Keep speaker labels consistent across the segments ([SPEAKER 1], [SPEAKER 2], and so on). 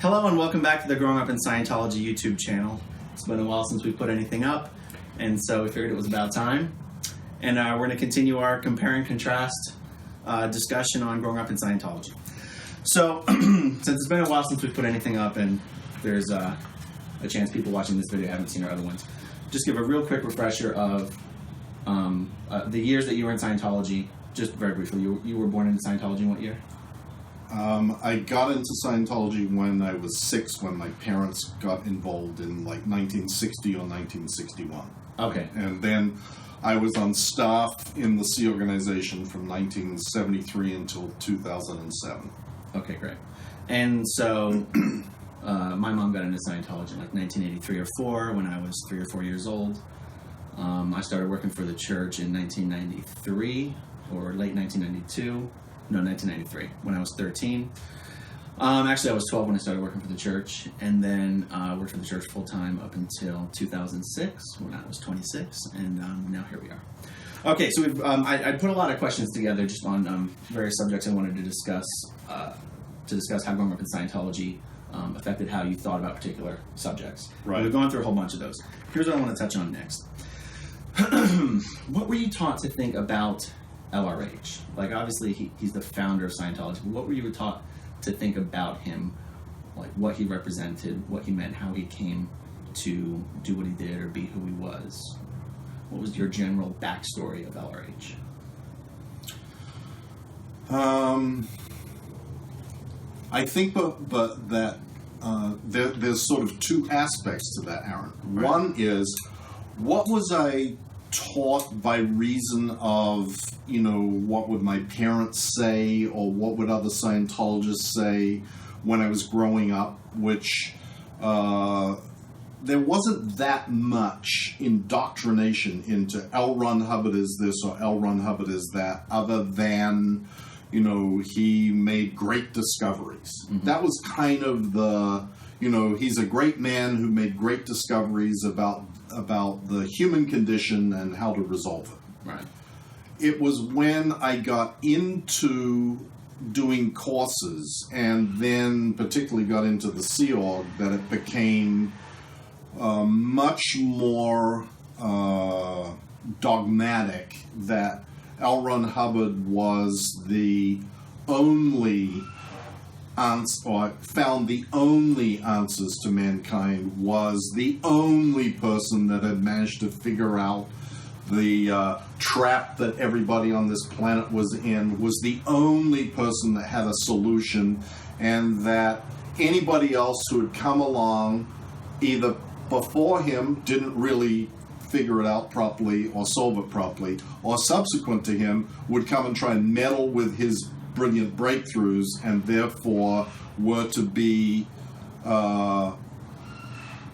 [SPEAKER 1] Hello and welcome back to the Growing Up in Scientology YouTube channel. It's been a while since we put anything up, and so we figured it was about time. And we're going to continue our compare and contrast discussion on Growing Up in Scientology. So, since it's been a while since we put anything up, and there's a chance people watching this video haven't seen our other ones, just give a real quick refresher of the years that you were in Scientology. Just very briefly, you were born into Scientology in what year?
[SPEAKER 2] I got into Scientology when I was 6, when my parents got involved in like 1960 or 1961.
[SPEAKER 1] Okay.
[SPEAKER 2] And then I was on staff in the Sea organization from 1973 until 2007.
[SPEAKER 1] Okay, great. And so my mom got into Scientology in like 1983 or 4 when I was 3 or 4 years old. I started working for the church in 1993 or late 1992. No, 1993, when I was 13. Actually, I was 12 when I started working for the church, and then worked for the church full-time up until 2006, when I was 26, and now here we are. Okay, so we've, I put a lot of questions together just on various subjects I wanted to discuss how growing up in Scientology affected how you thought about particular subjects.
[SPEAKER 2] Right.
[SPEAKER 1] And we've gone through a whole bunch of those. Here's what I want to touch on next. What were you taught to think about LRH? Like, obviously, he's the founder of Scientology, but what were you taught to think about him? Like, what he represented, what he meant, how he came to do what he did or be who he was? What was your general backstory of LRH?
[SPEAKER 2] I think but that there's sort of two aspects to that, Aaron.
[SPEAKER 1] Right.
[SPEAKER 2] One is, what was I taught by reason of, what would my parents say or what would other Scientologists say when I was growing up, which there wasn't that much indoctrination into L. Ron Hubbard is this or L. Ron Hubbard is that, other than, he made great discoveries. Mm-hmm. That was kind of the, he's a great man who made great discoveries about the human condition and how to resolve it.
[SPEAKER 1] Right.
[SPEAKER 2] It was when I got into doing courses and then particularly got into the Sea Org that it became much more dogmatic that L. Ron Hubbard was the only answer, or found the only answers to mankind, was the only person that had managed to figure out the trap that everybody on this planet was in, was the only person that had a solution, and that anybody else who had come along either before him didn't really figure it out properly or solve it properly, or subsequent to him would come and try and meddle with his brilliant breakthroughs, and therefore were to be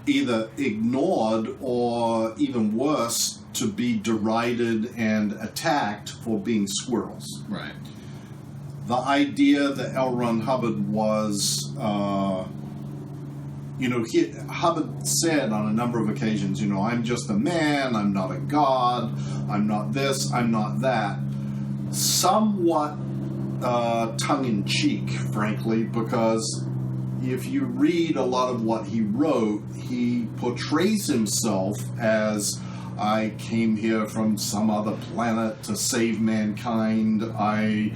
[SPEAKER 2] either ignored or, even worse, to be derided and attacked for being squirrels.
[SPEAKER 1] Right.
[SPEAKER 2] The idea that L. Ron Hubbard was, Hubbard said on a number of occasions, I'm just a man, I'm not a god, I'm not this, I'm not that. Somewhat tongue-in-cheek, frankly, because if you read a lot of what he wrote, he portrays himself as, I came here from some other planet to save mankind. I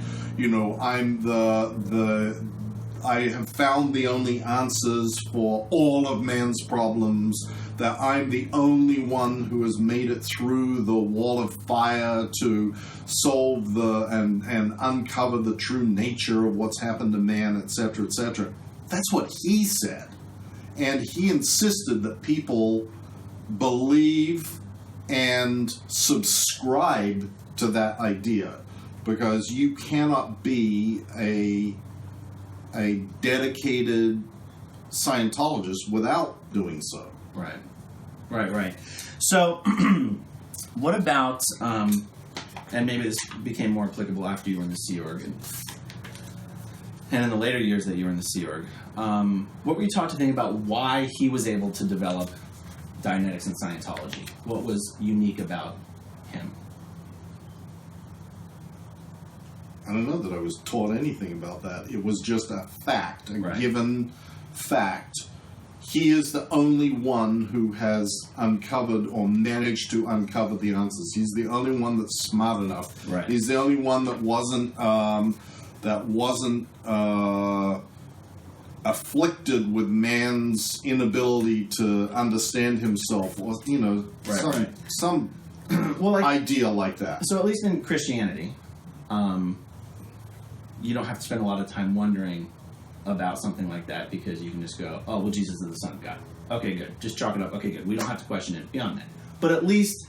[SPEAKER 2] have found the only answers for all of man's problems, that I'm the only one who has made it through the wall of fire to solve and uncover the true nature of what's happened to man, etc., etc. That's what he said. And he insisted that people believe and subscribe to that idea, because you cannot be a dedicated Scientologist without doing so.
[SPEAKER 1] Right. So, what about, and maybe this became more applicable after you were in the Sea Org, and in the later years that you were in the Sea Org, what were you taught to think about why he was able to develop Dianetics and Scientology? What was unique about him?
[SPEAKER 2] I don't know that I was taught anything about that. It was just a fact, a
[SPEAKER 1] Right.
[SPEAKER 2] given fact, he is the only one who has uncovered or managed to uncover the answers. He's the only one that's smart enough.
[SPEAKER 1] Right.
[SPEAKER 2] He's the only one that wasn't afflicted with man's inability to understand himself, or some
[SPEAKER 1] well, like,
[SPEAKER 2] idea like that.
[SPEAKER 1] So at least in Christianity, you don't have to spend a lot of time wondering about something like that, because you can just go, oh, well, Jesus is the Son of God. Okay, good. Just chalk it up. Okay, good. We don't have to question it beyond that. But at least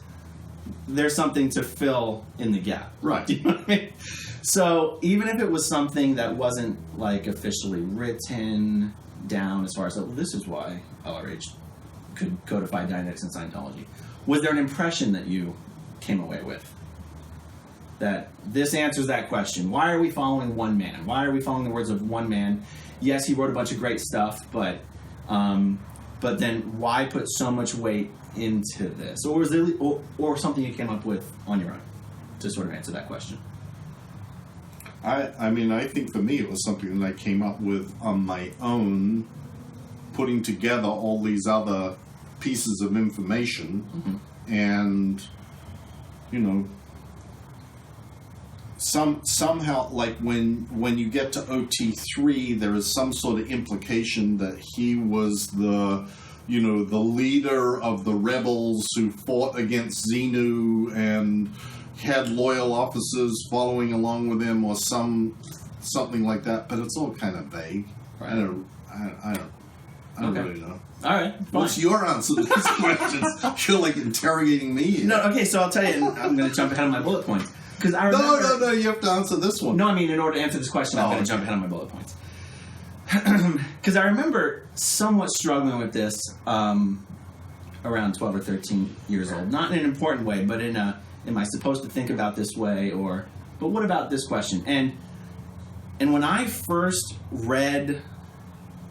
[SPEAKER 1] there's something to fill in the gap.
[SPEAKER 2] Right.
[SPEAKER 1] Do you know what I mean? So even if it was something that wasn't like officially written down as far as, well, this is why LRH could codify Dianetics and Scientology, was there an impression that you came away with? That this answers that question. Why are we following one man? Why are we following the words of one man? Yes, he wrote a bunch of great stuff, but then why put so much weight into this? Or was there, or something you came up with on your own to sort of answer that question?
[SPEAKER 2] I mean, I think for me it was something that I came up with on my own, putting together all these other pieces of information, and, you know, somehow, like when you get to OT3, there is some sort of implication that he was the leader of the rebels who fought against Xenu and had loyal officers following along with him, or something like that. But it's all kind of vague. Right. I don't really know.
[SPEAKER 1] All right. Fine.
[SPEAKER 2] What's your answer to these questions? You're like interrogating me.
[SPEAKER 1] No. Okay. So I'll tell you. I'm going to jump ahead of my bullet points. Because I remember,
[SPEAKER 2] No, you have to answer this one.
[SPEAKER 1] No, I mean, in order to answer this question, I'm going to jump ahead of my bullet points. Because I remember somewhat struggling with this around 12 or 13 years old. Not in an important way, but in a, am I supposed to think about this way? But what about this question? And when I first read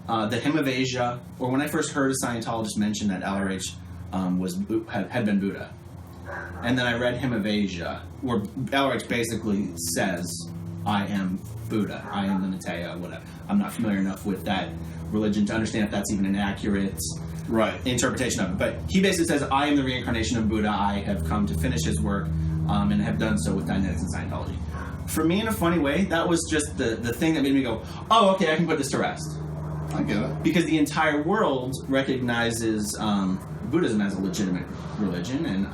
[SPEAKER 1] The Hymn of Asia, or when I first heard a Scientologist mention that LRH had been Buddha, and then I read Hymn of Asia, where LRH basically says, I am Buddha, I am the Nataya, whatever. I'm not familiar enough with that religion to understand if that's even an accurate interpretation of it. But he basically says, I am the reincarnation of Buddha, I have come to finish his work, and have done so with Dianetics and Scientology. For me, in a funny way, that was just the thing that made me go, oh, okay, I can put this to rest.
[SPEAKER 2] I get it.
[SPEAKER 1] Because the entire world recognizes Buddhism as a legitimate religion, and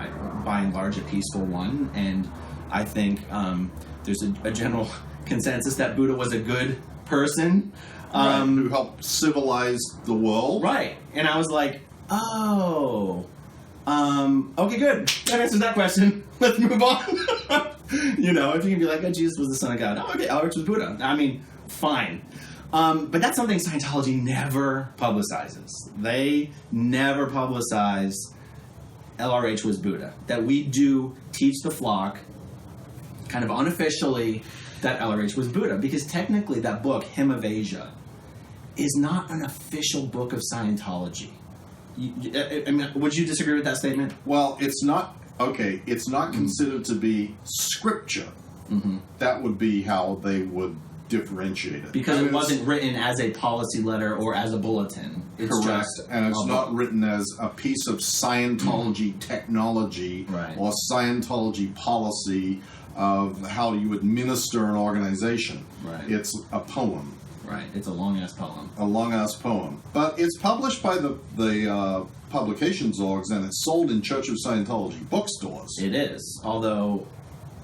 [SPEAKER 1] by and large a peaceful one, and I think there's a general consensus that Buddha was a good person.
[SPEAKER 2] Who helped civilize the world.
[SPEAKER 1] Right. And I was like, oh, okay, good. That answers that question. Let's move on. You know, if you can be like, oh, Jesus was the Son of God. Oh, okay, LRH was Buddha. I mean, fine. But that's something Scientology never publicizes. They never publicize LRH was Buddha. That we do teach the flock, kind of unofficially, that LRH was Buddha. Because technically that book, Hymn of Asia, is not an official book of Scientology. I mean, would you disagree with that statement?
[SPEAKER 2] Well, it's not, okay, it's not considered to be scripture. Mm-hmm. That would be how they would differentiate it.
[SPEAKER 1] Because it wasn't written as a policy letter or as a bulletin. It's
[SPEAKER 2] correct. And it's not written as a piece of Scientology technology or Scientology policy of how you administer an organization.
[SPEAKER 1] Right.
[SPEAKER 2] It's a poem.
[SPEAKER 1] Right. It's a long-ass poem.
[SPEAKER 2] A long-ass poem. But it's published by the publications orgs, and it's sold in Church of Scientology bookstores.
[SPEAKER 1] It is. Although,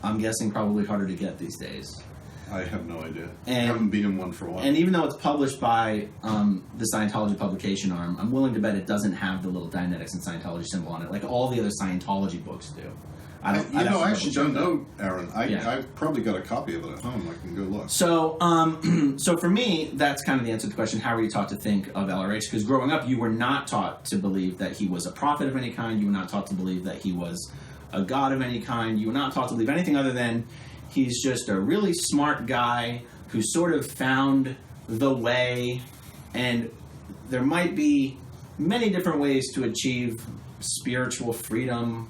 [SPEAKER 1] I'm guessing probably harder to get these days.
[SPEAKER 2] I have no idea. I haven't been in one for a while.
[SPEAKER 1] And even though it's published by the Scientology publication arm, I'm willing to bet it doesn't have the little Dianetics and Scientology symbol on it, like all the other Scientology books do. I
[SPEAKER 2] actually don't know, Aaron. I've probably got a copy of it at home. I can go look.
[SPEAKER 1] So, so for me, that's kind of the answer to the question, how were you taught to think of LRH? Because growing up, you were not taught to believe that he was a prophet of any kind. You were not taught to believe that he was a god of any kind. You were not taught to believe anything other than he's just a really smart guy who sort of found the way, and there might be many different ways to achieve spiritual freedom,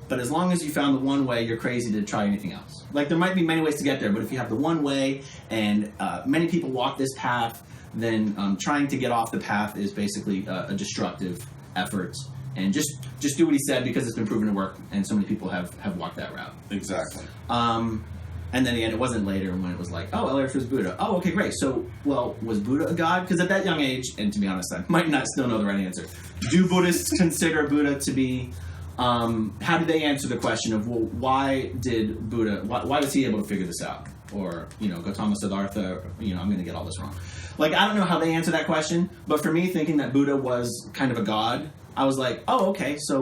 [SPEAKER 1] but as long as you found the one way, you're crazy to try anything else. Like, there might be many ways to get there, but if you have the one way, and many people walk this path, then trying to get off the path is basically a destructive effort. And just do what he said because it's been proven to work, and so many people have walked that route.
[SPEAKER 2] Exactly.
[SPEAKER 1] And then again, it wasn't later when it was like, oh, LRH was Buddha. Oh, okay, great. So, well, was Buddha a god? Because at that young age, and to be honest, I might not still know the right answer. Do Buddhists consider Buddha to be? How did they answer the question of, well, why did Buddha? Why was he able to figure this out? Or Gautama Siddhartha? I'm going to get all this wrong. Like, I don't know how they answer that question, but for me, thinking that Buddha was kind of a god, I was like, oh, okay, so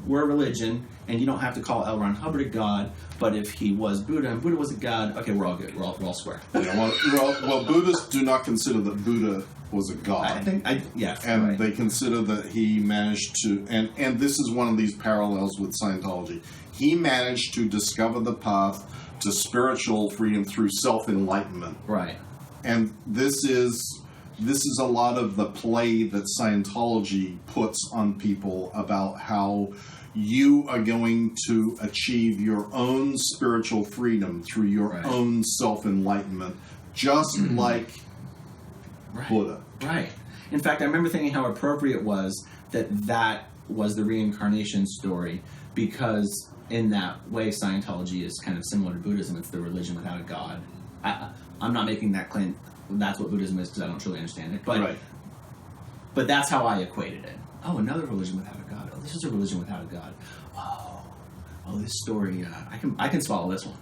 [SPEAKER 1] we're a religion, and you don't have to call L. Ron Hubbard a god, but if he was Buddha and Buddha was a god, okay, we're all good. We're all square.
[SPEAKER 2] Yeah, well, Buddhists do not consider that Buddha was a god.
[SPEAKER 1] And
[SPEAKER 2] right. They consider that he managed to, and this is one of these parallels with Scientology, he managed to discover the path to spiritual freedom through self-enlightenment.
[SPEAKER 1] Right.
[SPEAKER 2] And this is a lot of the play that Scientology puts on people about how you are going to achieve your own spiritual freedom through your own self-enlightenment, just like Buddha.
[SPEAKER 1] Right. In fact, I remember thinking how appropriate it was that was the reincarnation story, because in that way, Scientology is kind of similar to Buddhism. It's the religion without a god. I'm not making that claim. That's what Buddhism is because I don't truly understand it. But that's how I equated it. Oh, another religion without a god. Oh, this is a religion without a god. Oh, this story. I can swallow this one.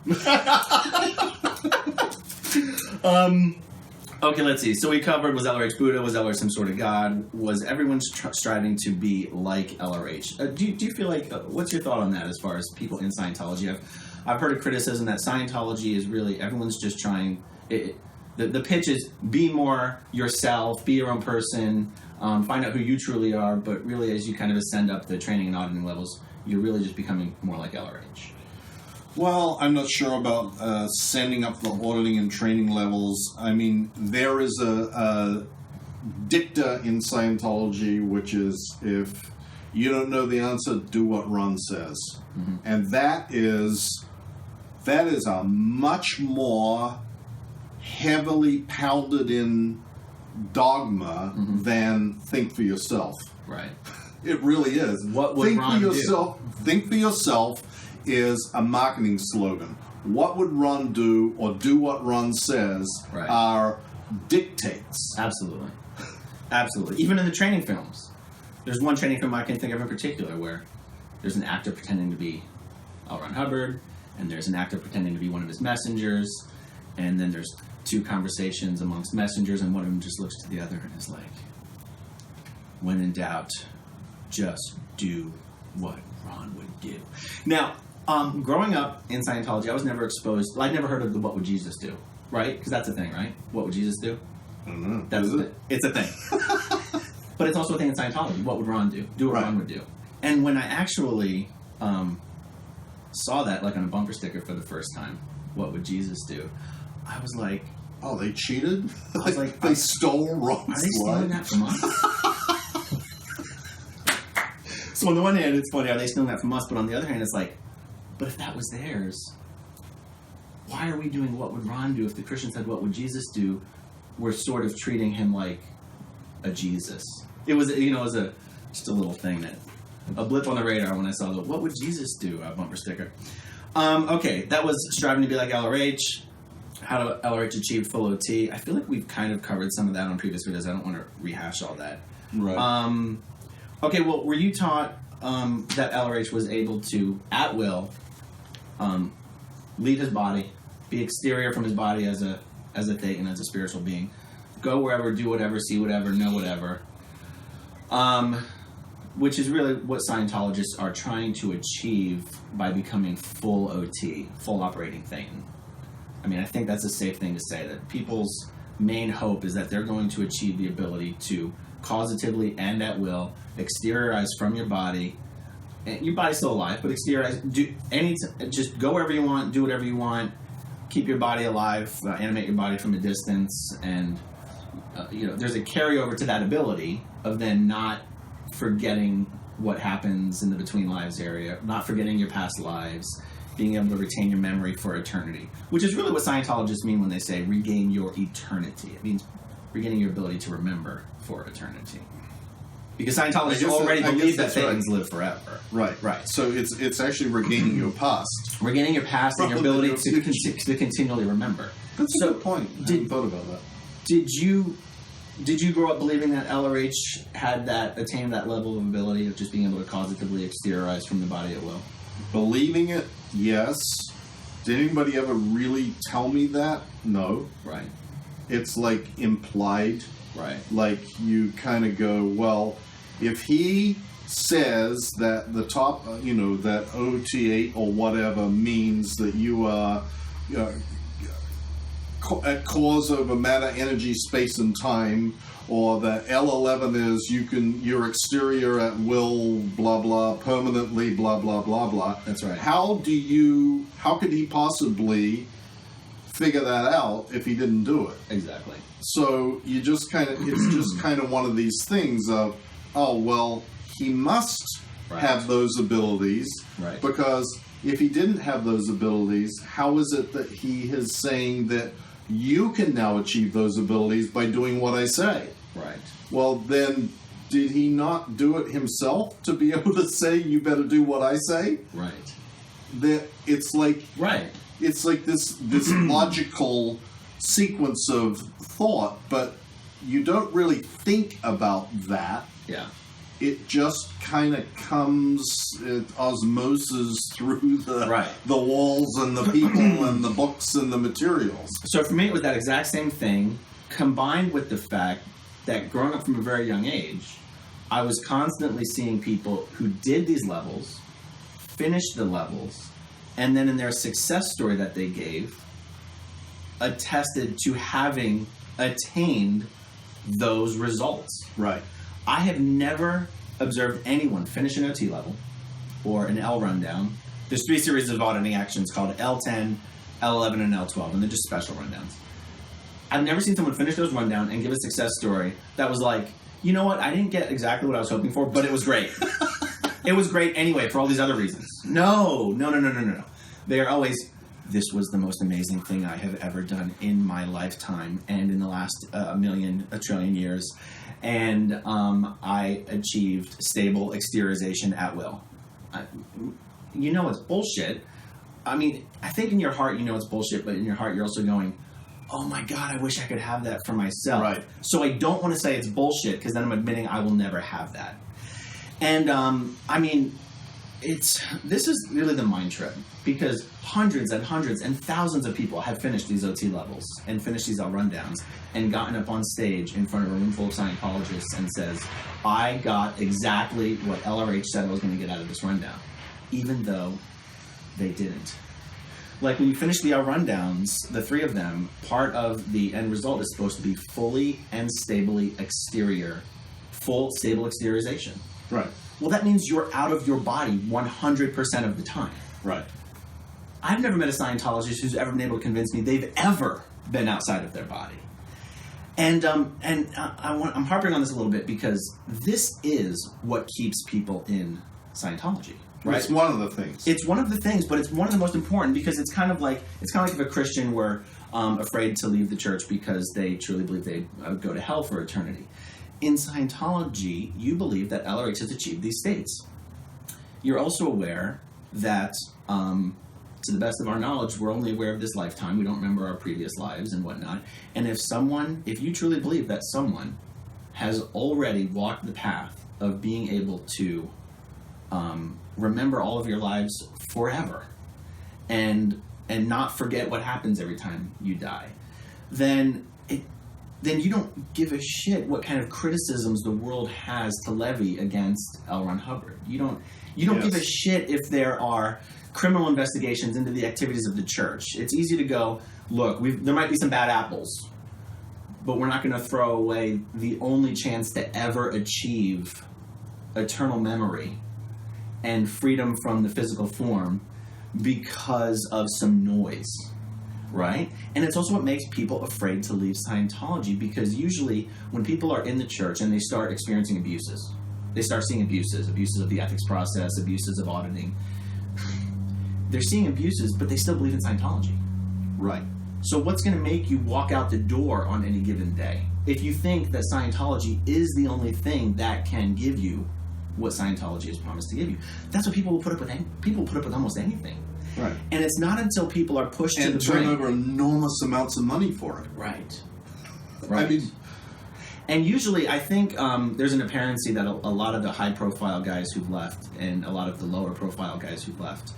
[SPEAKER 1] Okay, let's see. So we covered, was LRH Buddha? Was LRH some sort of god? Was everyone striving to be like LRH? Do you feel like, what's your thought on that as far as people in Scientology? I've heard a criticism that Scientology is really, everyone's just trying, the pitch is be more yourself, be your own person, find out who you truly are, but really as you kind of ascend up the training and auditing levels, you're really just becoming more like LRH.
[SPEAKER 2] Well, I'm not sure about sending up the auditing and training levels. I mean, there is a dicta in Scientology, which is if you don't know the answer, do what Ron says. Mm-hmm. And that is a much more heavily pounded in dogma than think for yourself.
[SPEAKER 1] Right.
[SPEAKER 2] It really is.
[SPEAKER 1] What would Ron do?
[SPEAKER 2] Think for yourself is a marketing slogan. What would Ron do, or do what Ron says, are dictates.
[SPEAKER 1] Absolutely. Absolutely. Even in the training films. There's one training film I can think of in particular where there's an actor pretending to be L. Ron Hubbard, and there's an actor pretending to be one of his messengers, and then there's two conversations amongst messengers, and one of them just looks to the other and is like, when in doubt, just do what Ron would do. Now, growing up in Scientology, I was never exposed, I'd never heard of the what would Jesus do, right? Because that's a thing, right? What would Jesus do?
[SPEAKER 2] I don't know.
[SPEAKER 1] Is it? It's a thing. But it's also a thing in Scientology. What would Ron do? Do what Ron would do. And when I actually saw that, like on a bumper sticker for the first time, what would Jesus do? I was like,
[SPEAKER 2] oh, they cheated?
[SPEAKER 1] I was like,
[SPEAKER 2] they stole Ron's
[SPEAKER 1] Are they stealing that from us? So on the one hand, it's funny, are they stealing that from us? But on the other hand, it's like, but if that was theirs, why are we doing what would Ron do? If the Christians said what would Jesus do, we're sort of treating him like a Jesus. It was, just a little thing that, a blip on the radar when I saw the what would Jesus do bumper sticker. Okay, that was striving to be like LRH. How to LRH achieve full OT. I feel like we've kind of covered some of that on previous videos. I don't want to rehash all that.
[SPEAKER 2] Right.
[SPEAKER 1] Okay, well, were you taught that LRH was able to, at will, leave his body, be exterior from his body as a thetan, as a spiritual being, go wherever, do whatever, see whatever, know whatever, which is really what Scientologists are trying to achieve by becoming full OT, full operating thetan. I mean, I think that's a safe thing to say, that people's main hope is that they're going to achieve the ability to causatively and at will exteriorize from your body. And your body's still alive, but exteriorize. Just go wherever you want, do whatever you want, keep your body alive, animate your body from a distance, and there's a carryover to that ability of then not forgetting what happens in the between lives area, not forgetting your past lives, being able to retain your memory for eternity, which is really what Scientologists mean when they say regain your eternity. It means regaining your ability to remember for eternity. Because Scientologists
[SPEAKER 2] guess
[SPEAKER 1] already
[SPEAKER 2] that- I
[SPEAKER 1] believe
[SPEAKER 2] guess
[SPEAKER 1] that
[SPEAKER 2] that's
[SPEAKER 1] things live forever.
[SPEAKER 2] Right.
[SPEAKER 1] Right.
[SPEAKER 2] So it's actually regaining your past.
[SPEAKER 1] Regaining your past and your
[SPEAKER 2] Rather than
[SPEAKER 1] ability
[SPEAKER 2] your
[SPEAKER 1] to,
[SPEAKER 2] future.
[SPEAKER 1] to continually remember.
[SPEAKER 2] That's a good point. I hadn't thought about that.
[SPEAKER 1] Did you grow up believing that LRH had attained that level of ability of just being able to causatively exteriorize from the body at will?
[SPEAKER 2] Believing it, yes. Did anybody ever really tell me that? No.
[SPEAKER 1] Right.
[SPEAKER 2] It's like implied.
[SPEAKER 1] Right.
[SPEAKER 2] Like you kind of go, well, if he says that the top, that OT8 or whatever means that you are at cause over matter, energy, space, and time, or that L11 is you're exterior at will, blah blah, permanently, blah blah blah blah.
[SPEAKER 1] That's right.
[SPEAKER 2] How could he possibly figure that out if he didn't do it?
[SPEAKER 1] Exactly.
[SPEAKER 2] So it's just kind of one of these things of, oh well, he must have those abilities,
[SPEAKER 1] right?
[SPEAKER 2] Because if he didn't have those abilities, how is it that he is saying that you can now achieve those abilities by doing what I say?
[SPEAKER 1] Right.
[SPEAKER 2] Well, then, did he not do it himself to be able to say, you better do what I say?
[SPEAKER 1] Right.
[SPEAKER 2] That it's like...
[SPEAKER 1] Right.
[SPEAKER 2] It's like this logical sequence of thought, but you don't really think about that.
[SPEAKER 1] Yeah.
[SPEAKER 2] It just kind of comes osmosis through the walls and the people and the books and the materials.
[SPEAKER 1] So for me, it was that exact same thing, combined with the fact that growing up from a very young age, I was constantly seeing people who did these levels, finished the levels, and then in their success story that they gave, attested to having attained those results.
[SPEAKER 2] Right.
[SPEAKER 1] I have never observed anyone finish an OT level or an L rundown. There's 3 series of auditing actions called L10, L11, and L12, and they're just special rundowns. I've never seen someone finish those rundown and give a success story that was like, you know what, I didn't get exactly what I was hoping for, but it was great. It was great anyway for all these other reasons. No. They are always, this was the most amazing thing I have ever done in my lifetime and in the last a trillion years. And I achieved stable exteriorization at will. It's bullshit. I mean, I think in your heart you know it's bullshit, but in your heart you're also going, oh my God, I wish I could have that for myself.
[SPEAKER 2] Right.
[SPEAKER 1] So I don't want to say it's bullshit because then I'm admitting I will never have that. And this is really the mind trip, because hundreds and hundreds and thousands of people have finished these OT levels and finished these L rundowns and gotten up on stage in front of a room full of Scientologists and says, I got exactly what LRH said I was going to get out of this rundown, even though they didn't. Like when you finish the L rundowns, the 3 of them, part of the end result is supposed to be fully and stably full stable exteriorization.
[SPEAKER 2] Right.
[SPEAKER 1] Well, that means you're out of your body 100% of the time.
[SPEAKER 2] Right.
[SPEAKER 1] I've never met a Scientologist who's ever been able to convince me they've ever been outside of their body. And I'm harping on this a little bit because this is what keeps people in Scientology. Right?
[SPEAKER 2] It's one of the things.
[SPEAKER 1] It's one of the things, but it's one of the most important because it's kind of like if a Christian were afraid to leave the church because they truly believe they go to hell for eternity. In Scientology, you believe that LRH has achieved these states. You're also aware that, to the best of our knowledge, we're only aware of this lifetime. We don't remember our previous lives and whatnot. And if you truly believe that someone has already walked the path of being able to remember all of your lives forever and not forget what happens every time you die, then you don't give a shit what kind of criticisms the world has to levy against L. Ron Hubbard. You don't give a shit if there are criminal investigations into the activities of the church. It's easy to go, look, there might be some bad apples, but we're not going to throw away the only chance to ever achieve eternal memory and freedom from the physical form because of some noise. Right? And it's also what makes people afraid to leave Scientology, because usually when people are in the church and they start experiencing abuses, they start seeing abuses of the ethics process, abuses of auditing. They're seeing abuses, but they still believe in Scientology.
[SPEAKER 2] Right.
[SPEAKER 1] So what's going to make you walk out the door on any given day? if you think that Scientology is the only thing that can give you what Scientology has promised to give you, that's what people will put up with. People put up with almost anything.
[SPEAKER 2] Right.
[SPEAKER 1] And it's not until people are pushed to the
[SPEAKER 2] turn
[SPEAKER 1] brink.
[SPEAKER 2] over enormous amounts of money for it.
[SPEAKER 1] Right.
[SPEAKER 2] I mean,
[SPEAKER 1] and usually I think there's an apparency that a lot of the high-profile guys who've left and a lot of the lower-profile guys who've left,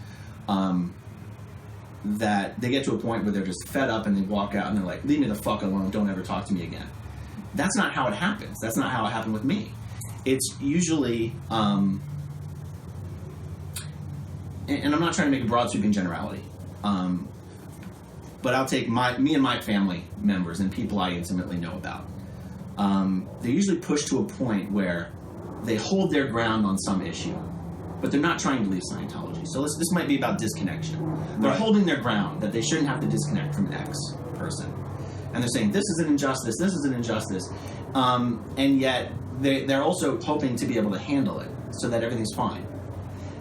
[SPEAKER 1] that they get to a point where they're just fed up and they walk out and they're like, leave me the fuck alone, don't ever talk to me again. That's not how it happens. That's not how it happened with me. It's usually, and I'm not trying to make a broad sweeping generality, but I'll take me and my family members and people I intimately know about. They're usually pushed to a point where they hold their ground on some issue, but they're not trying to leave Scientology. So this might be about disconnection. They're holding their ground that they shouldn't have to disconnect from X person. And they're saying, this is an injustice, this is an injustice. And yet, they're also hoping to be able to handle it so that everything's fine.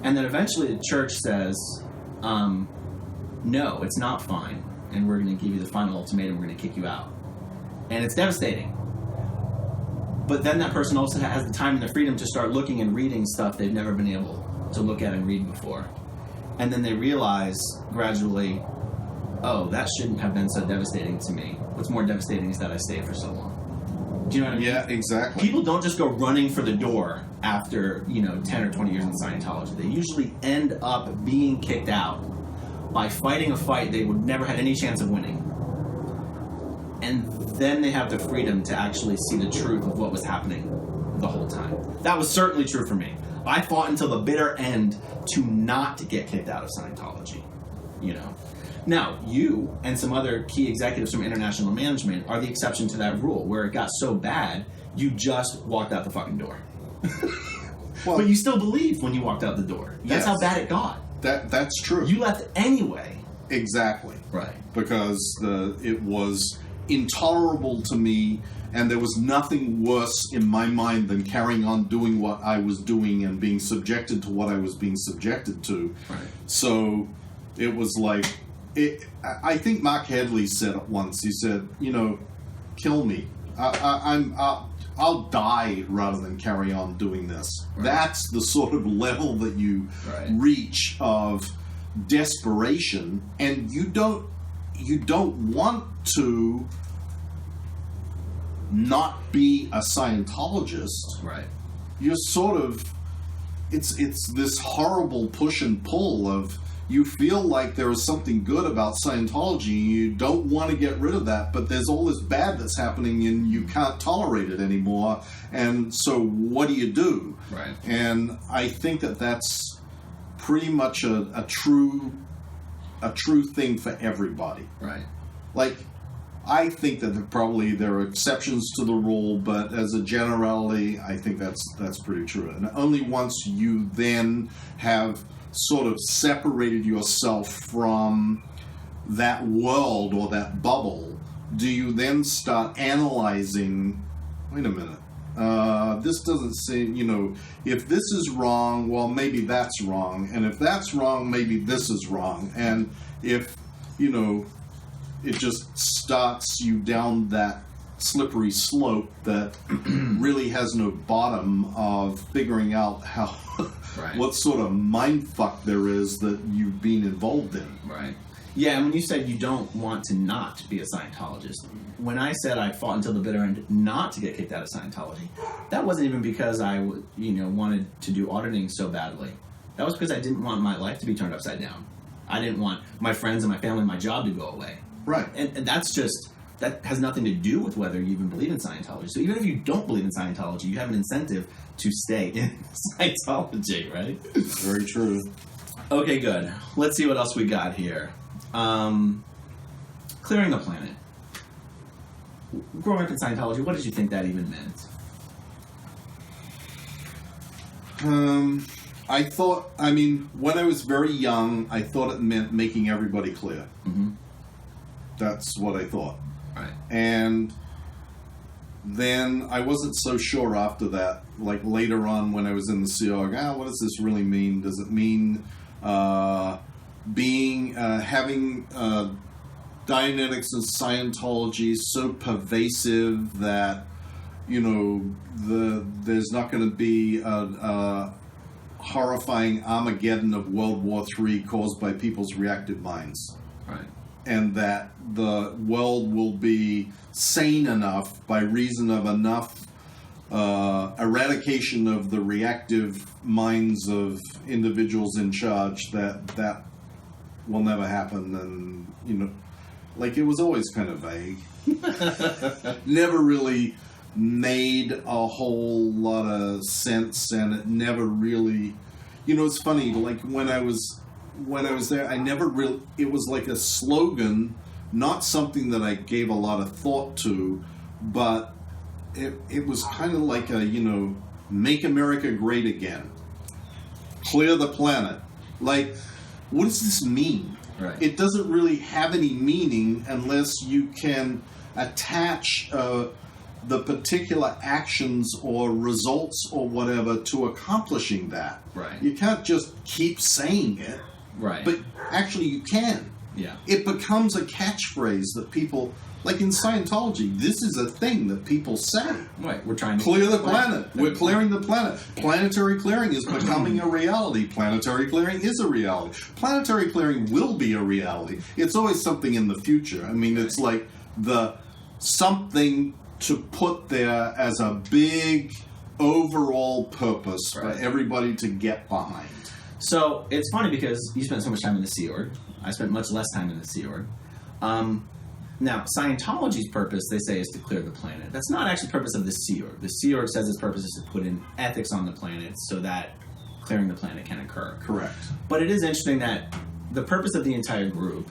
[SPEAKER 1] And then eventually the church says, no, it's not fine, and we're going to give you the final ultimatum, we're going to kick you out. And it's devastating. But then that person also has the time and the freedom to start looking and reading stuff they've never been able to look at and read before. And then they realize gradually, oh, that shouldn't have been so devastating to me. What's more devastating is that I stayed for so long. Do you know what I mean?
[SPEAKER 2] Yeah, exactly.
[SPEAKER 1] People don't just go running for the door after, 10 or 20 years in Scientology. They usually end up being kicked out by fighting a fight they would never had any chance of winning. And then they have the freedom to actually see the truth of what was happening the whole time. That was certainly true for me. I fought until the bitter end to not get kicked out of Scientology, Now, you and some other key executives from international management are the exception to that rule, where it got so bad, you just walked out the fucking door.
[SPEAKER 2] Well,
[SPEAKER 1] but you still believed when you walked out the door. That's how bad it got.
[SPEAKER 2] That's true.
[SPEAKER 1] You left anyway.
[SPEAKER 2] Exactly.
[SPEAKER 1] Right.
[SPEAKER 2] Because it was intolerable to me, and there was nothing worse in my mind than carrying on doing what I was doing and being subjected to what I was being subjected to.
[SPEAKER 1] Right.
[SPEAKER 2] So it was like, I think Mark Hadley said it once. He said, kill me. I'll die rather than carry on doing this. Right. That's the sort of level that you reach of desperation, and you don't want to not be a Scientologist.
[SPEAKER 1] Right.
[SPEAKER 2] You're sort of, it's this horrible push and pull of, you feel like there is something good about Scientology, you don't want to get rid of that, but there's all this bad that's happening and you can't tolerate it anymore, and so what do you do?
[SPEAKER 1] Right. And
[SPEAKER 2] I think that that's pretty much a true thing for everybody.
[SPEAKER 1] Right.
[SPEAKER 2] Like, I think that there are exceptions to the rule, but as a generality, I think that's pretty true. And only once you then have sort of separated yourself from that world or that bubble, do you then start analyzing, wait a minute, this doesn't seem, if this is wrong, well, maybe that's wrong. And if that's wrong, maybe this is wrong. And if, it just starts you down that slippery slope that really has no bottom of figuring out how what sort of mind fuck there is that you've been involved in.
[SPEAKER 1] Right. Yeah, and when you said you don't want to not be a Scientologist, when I said I fought until the bitter end not to get kicked out of Scientology, that wasn't even because I wanted to do auditing so badly. That was because I didn't want my life to be turned upside down. I didn't want my friends and my family and my job to go away.
[SPEAKER 2] Right.
[SPEAKER 1] And that has nothing to do with whether you even believe in Scientology. So even if you don't believe in Scientology, you have an incentive to stay in Scientology, right?
[SPEAKER 2] Very true.
[SPEAKER 1] Okay, good. Let's see what else we got here. Clearing the planet. Growing up in Scientology, what did you think that even meant?
[SPEAKER 2] When I was very young, I thought it meant making everybody clear.
[SPEAKER 1] Mm-hmm.
[SPEAKER 2] That's what I thought.
[SPEAKER 1] Right.
[SPEAKER 2] And then I wasn't so sure after that, like later on when I was in the CR, what does this really mean? Does it mean having Dianetics and Scientology is so pervasive that, you know, there's not going to be a horrifying Armageddon of World War III caused by people's reactive minds.
[SPEAKER 1] Right.
[SPEAKER 2] And that the world will be sane enough by reason of enough eradication of the reactive minds of individuals in charge that will never happen. And, you know, like, it was always kind of vague. Never really made a whole lot of sense, and it never really, you know, it's funny, like when I was there, I never really, it was like a slogan, not something that I gave a lot of thought to, but it was kind of like a, you know, make America great again, clear the planet. Like, what does this mean?
[SPEAKER 1] Right.
[SPEAKER 2] It doesn't really have any meaning unless you can attach the particular actions or results or whatever to accomplishing that.
[SPEAKER 1] Right.
[SPEAKER 2] You can't just keep saying it.
[SPEAKER 1] Right.
[SPEAKER 2] But actually you can.
[SPEAKER 1] Yeah.
[SPEAKER 2] It becomes a catchphrase that people, like in Scientology, this is a thing that people say.
[SPEAKER 1] Right. We're trying to
[SPEAKER 2] clear the planet. We're clearing the planet. Planetary clearing is becoming a reality. Planetary clearing is a reality. Planetary clearing will be a reality. It's always something in the future. I mean, it's like the something to put there as a big overall purpose for everybody to get behind.
[SPEAKER 1] So it's funny because you spent so much time in the Sea Org. I spent much less time in the Sea Org. Now, Scientology's purpose, they say, is to clear the planet. That's not actually the purpose of the Sea Org. The Sea Org says its purpose is to put in ethics on the planet so that clearing the planet can occur.
[SPEAKER 2] Correct.
[SPEAKER 1] But it is interesting that the purpose of the entire group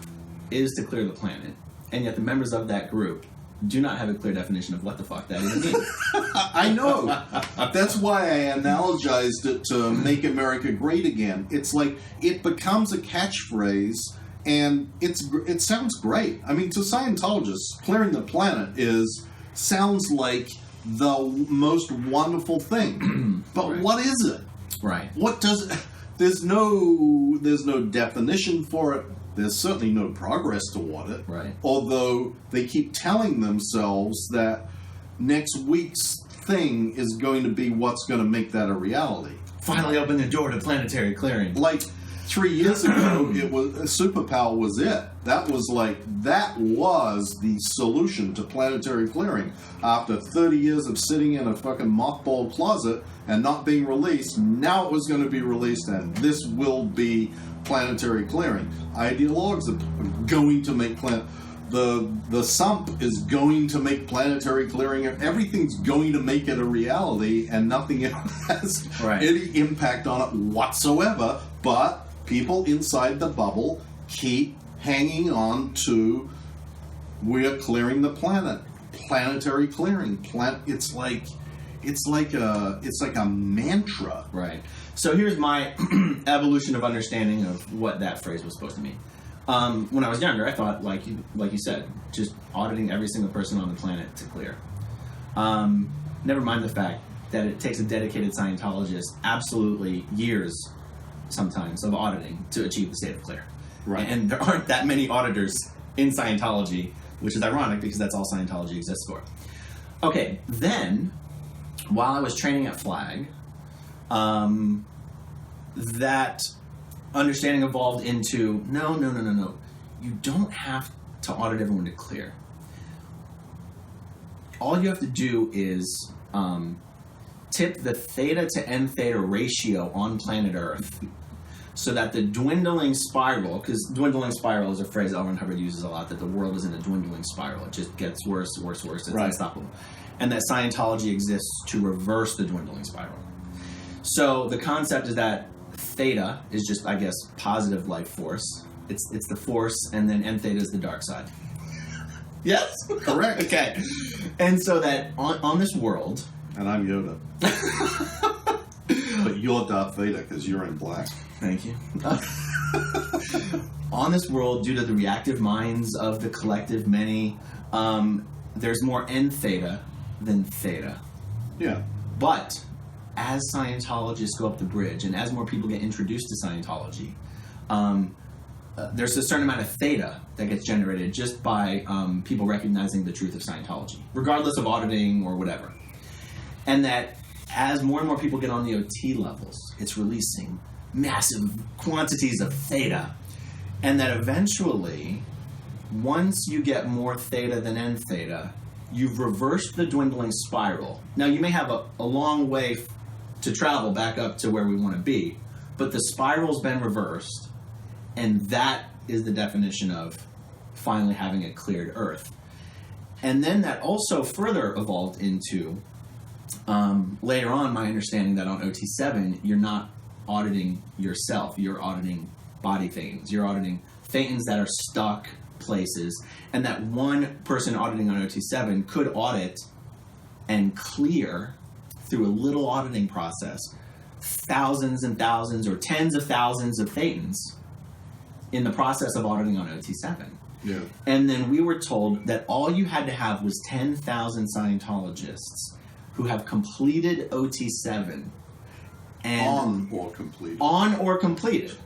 [SPEAKER 1] is to clear the planet, and yet the members of that group do not have a clear definition of what the fuck that even means.
[SPEAKER 2] I know. That's why I analogized it to Make America Great Again. It's like it becomes a catchphrase, and it sounds great. I mean, to Scientologists, clearing the planet sounds like the most wonderful thing. But
[SPEAKER 1] Right.
[SPEAKER 2] what is it?
[SPEAKER 1] Right.
[SPEAKER 2] What does it? There's no definition for it. There's certainly no progress toward it.
[SPEAKER 1] Right.
[SPEAKER 2] Although they keep telling themselves that next week's thing is going to be what's going to make that a reality.
[SPEAKER 1] Finally open the door to planetary clearing.
[SPEAKER 2] Like 3 years ago, it was superpower was it. That was the solution to planetary clearing. After 30 years of sitting in a fucking mothball closet and not being released, now it was going to be released, and this will be planetary clearing. Ideologues are going to make the sump is going to make planetary clearing. Everything's going to make it a reality, and nothing else has any impact on it whatsoever. But people inside the bubble keep hanging on to, we're clearing the planet, planetary clearing. It's like a mantra.
[SPEAKER 1] Right. So here's my evolution of understanding of what that phrase was supposed to mean. When I was younger, I thought, like you said, just auditing every single person on the planet to clear. Never mind the fact that it takes a dedicated Scientologist absolutely years, sometimes, of auditing to achieve the state of clear.
[SPEAKER 2] Right.
[SPEAKER 1] And there aren't that many auditors in Scientology, which is ironic because that's all Scientology exists for. Okay, then, while I was training at Flag, that understanding evolved into, no. You don't have to audit everyone to clear. All you have to do is tip the theta to n theta ratio on planet Earth so that the dwindling spiral, because dwindling spiral is a phrase L. Ron Hubbard uses a lot, that the world is in a dwindling spiral. It just gets worse. It's unstoppable. And that Scientology exists to reverse the dwindling spiral. So the concept is that theta is just, I guess, positive life force. It's the force, and then n theta is the dark side. Yes?
[SPEAKER 2] Correct.
[SPEAKER 1] Okay. And so that on this world...
[SPEAKER 2] And I'm Yoda. But you're Darth Vader because you're in black.
[SPEAKER 1] Thank you. On this world, due to the reactive minds of the collective many, there's more n theta than theta.
[SPEAKER 2] Yeah.
[SPEAKER 1] But as Scientologists go up the bridge, and as more people get introduced to Scientology, there's a certain amount of theta that gets generated just by people recognizing the truth of Scientology, regardless of auditing or whatever. And that as more and more people get on the OT levels, it's releasing massive quantities of theta. And that eventually, once you get more theta than N theta, you've reversed the dwindling spiral. Now, you may have a long way to travel back up to where we want to be, but the spiral's been reversed, and that is the definition of finally having a cleared earth. And then that also further evolved into, later on, my understanding that on OT7, you're not auditing yourself, you're auditing body thetans. You're auditing thetans that are stuck places, and that one person auditing on OT7 could audit and clear through a little auditing process thousands and thousands or tens of thousands of thetans in the process of auditing on OT7.
[SPEAKER 2] Yeah.
[SPEAKER 1] And then we were told that all you had to have was 10,000 Scientologists who have completed OT7 and
[SPEAKER 2] On or completed.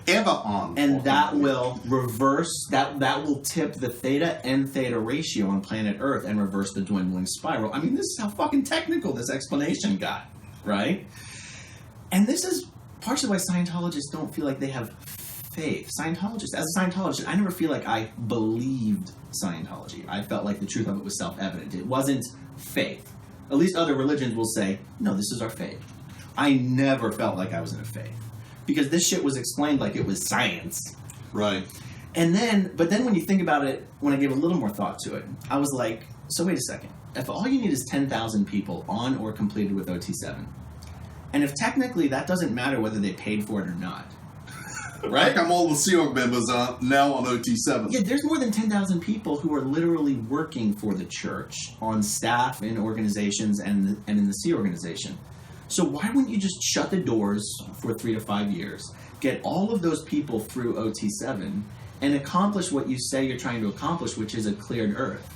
[SPEAKER 2] Ever on.
[SPEAKER 1] And that will reverse, that will tip the theta and theta ratio on planet Earth and reverse the dwindling spiral. I mean, this is how fucking technical this explanation got, right? And this is partially why Scientologists don't feel like they have faith. Scientologists, as a Scientologist, I never feel like I believed Scientology. I felt like the truth of it was self-evident. It wasn't faith. At least other religions will say, no, this is our faith. I never felt like I was in a faith. Because this shit was explained like it was science.
[SPEAKER 2] Right.
[SPEAKER 1] But then when you think about it, when I gave a little more thought to it, I was like, so wait a second. If all you need is 10,000 people on or completed with OT7, and if technically that doesn't matter whether they paid for it or not, right?
[SPEAKER 2] Like all the Sea Org members are now on OT7.
[SPEAKER 1] Yeah, there's more than 10,000 people who are literally working for the church on staff in organizations and in the Sea organization. So why wouldn't you just shut the doors for 3 to 5 years, get all of those people through OT7, and accomplish what you say you're trying to accomplish, which is a cleared earth?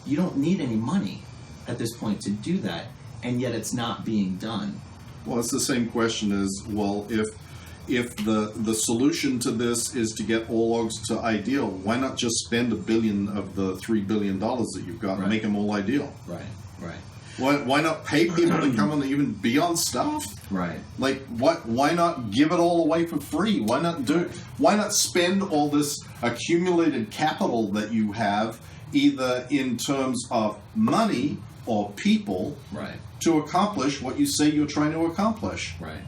[SPEAKER 1] You don't need any money at this point to do that, and yet it's not being done.
[SPEAKER 2] Well, it's the same question as, well, if the solution to this is to get all logs to ideal, why not just spend $1 billion of the $3 billion that you've got and make them all ideal?
[SPEAKER 1] Right.
[SPEAKER 2] Why not pay people to come and even be on staff?
[SPEAKER 1] Right.
[SPEAKER 2] Like, why not give it all away for free? Why not spend all this accumulated capital that you have, either in terms of money or people,
[SPEAKER 1] right,
[SPEAKER 2] to accomplish what you say you're trying to accomplish?
[SPEAKER 1] Right.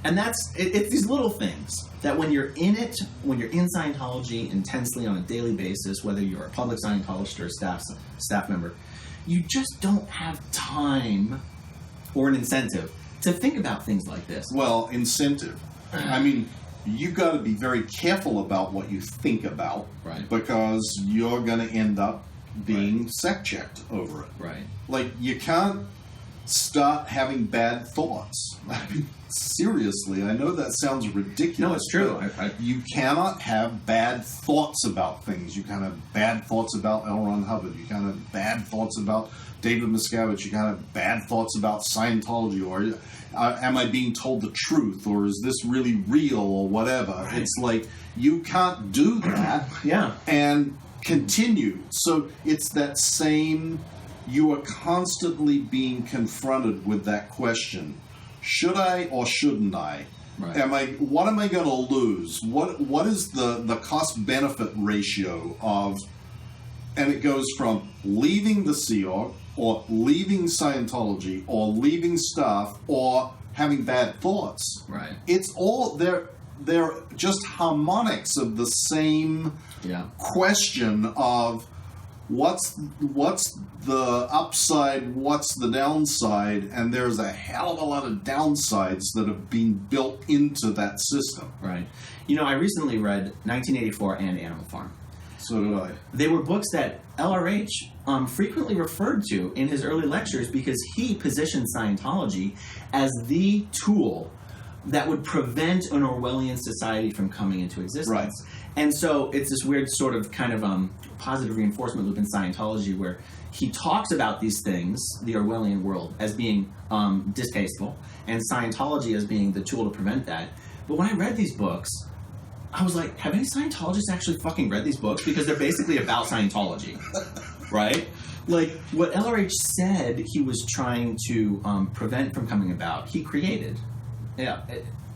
[SPEAKER 1] And it's these little things that when you're in it, when you're in Scientology intensely on a daily basis, whether you're a public Scientologist or a staff member, you just don't have time or an incentive to think about things like this.
[SPEAKER 2] Well, incentive. I mean, you've got to be very careful about what you think about,
[SPEAKER 1] right,
[SPEAKER 2] because you're going to end up being sec-checked over it.
[SPEAKER 1] Right.
[SPEAKER 2] Like, you can't start having bad thoughts. I mean, seriously, I know that sounds ridiculous.
[SPEAKER 1] No, it's true.
[SPEAKER 2] You cannot have bad thoughts about things. You can have bad thoughts about L. Ron Hubbard. You can have bad thoughts about David Miscavige. You can have bad thoughts about Scientology. Or am I being told the truth? Or is this really real? Or whatever. Right. It's like, you can't do that.
[SPEAKER 1] Yeah.
[SPEAKER 2] And continue. So it's that same... You are constantly being confronted with that question. Should I or shouldn't I? Right. What am I going to lose? What is the cost-benefit ratio of... And it goes from leaving the Sea Org, or leaving Scientology, or leaving staff, or having bad thoughts.
[SPEAKER 1] Right.
[SPEAKER 2] It's all... They're just harmonics of the same question of... What's the upside, what's the downside, and there's a hell of a lot of downsides that have been built into that system.
[SPEAKER 1] Right. You know, I recently read 1984 and Animal Farm.
[SPEAKER 2] So did I.
[SPEAKER 1] They were books that LRH frequently referred to in his early lectures because he positioned Scientology as the tool that would prevent an Orwellian society from coming into existence.
[SPEAKER 2] Right.
[SPEAKER 1] And so it's this weird sort of kind of positive reinforcement loop in Scientology where he talks about these things, the Orwellian world, as being distasteful, and Scientology as being the tool to prevent that. But when I read these books, I was like, have any Scientologists actually fucking read these books? Because they're basically about Scientology, right? Like, what LRH said he was trying to prevent from coming about, he created. Yeah,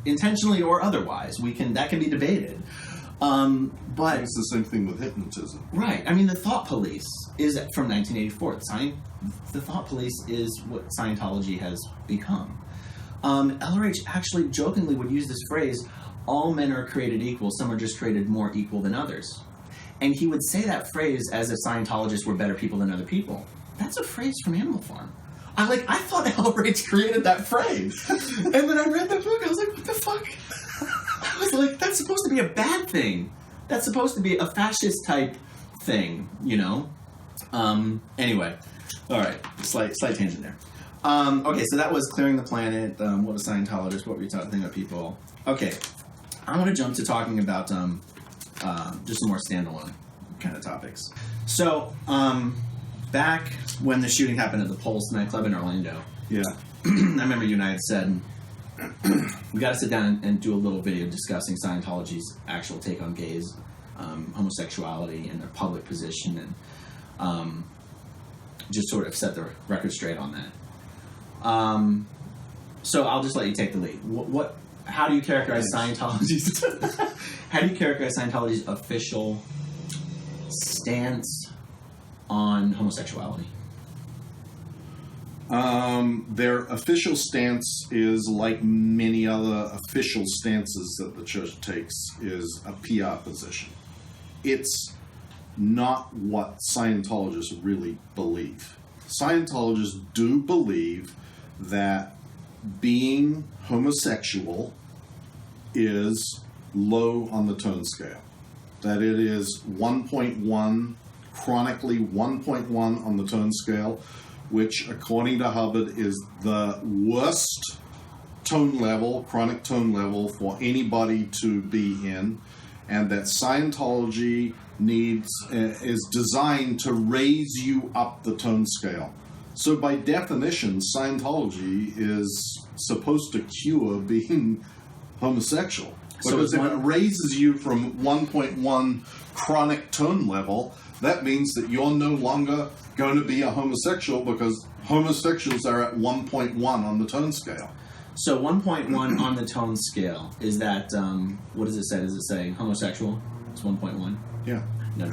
[SPEAKER 1] intentionally or otherwise. That can be debated. But
[SPEAKER 2] it's the same thing with hypnotism.
[SPEAKER 1] Right. I mean, the thought police is from 1984. The thought police is what Scientology has become. LRH actually jokingly would use this phrase, all men are created equal, some are just created more equal than others. And he would say that phrase as if Scientologists were better people than other people. That's a phrase from Animal Farm. I thought LRH created that phrase. And then I read the book, I was like, what the fuck? I was like, that's supposed to be a bad thing. That's supposed to be a fascist type thing, you know? Anyway. All right. Slight tangent there. Okay, so that was clearing the planet. What was Scientologist? What were you thinking about people? Okay. I want to jump to talking about just some more standalone kind of topics. So, back when the shooting happened at the Pulse nightclub in Orlando,
[SPEAKER 2] yeah,
[SPEAKER 1] I remember you and I had said, we got to sit down and do a little video discussing Scientology's actual take on gays, homosexuality, and their public position, and just sort of set the record straight on that. So I'll just let you take the lead. How do you characterize Scientology's? How do you characterize Scientology's official stance on homosexuality?
[SPEAKER 2] Their official stance is, like many other official stances that the church takes, is a PR position. It's not what Scientologists really believe. Scientologists do believe that being homosexual is low on the tone scale. That it is 1.1, chronically 1.1 on the tone scale, which, according to Hubbard, is the worst tone level, chronic tone level, for anybody to be in, and that Scientology is designed to raise you up the tone scale. So by definition, Scientology is supposed to cure being homosexual. Because if it raises you from 1.1 chronic tone level, that means that you're no longer going to be a homosexual, because homosexuals are at 1.1 on the tone scale.
[SPEAKER 1] So 1.1 on the tone scale, is that, what does it say? Does it say homosexual? It's 1.1?
[SPEAKER 2] Yeah.
[SPEAKER 1] No.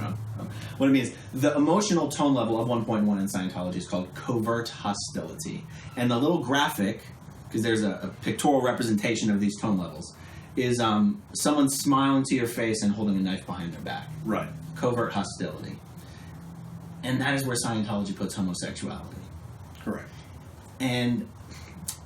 [SPEAKER 1] What it means, the emotional tone level of 1.1 in Scientology is called covert hostility. And the little graphic, because there's a pictorial representation of these tone levels, is someone smiling to your face and holding a knife behind their back.
[SPEAKER 2] Right.
[SPEAKER 1] Covert hostility. And that is where Scientology puts homosexuality.
[SPEAKER 2] Correct.
[SPEAKER 1] And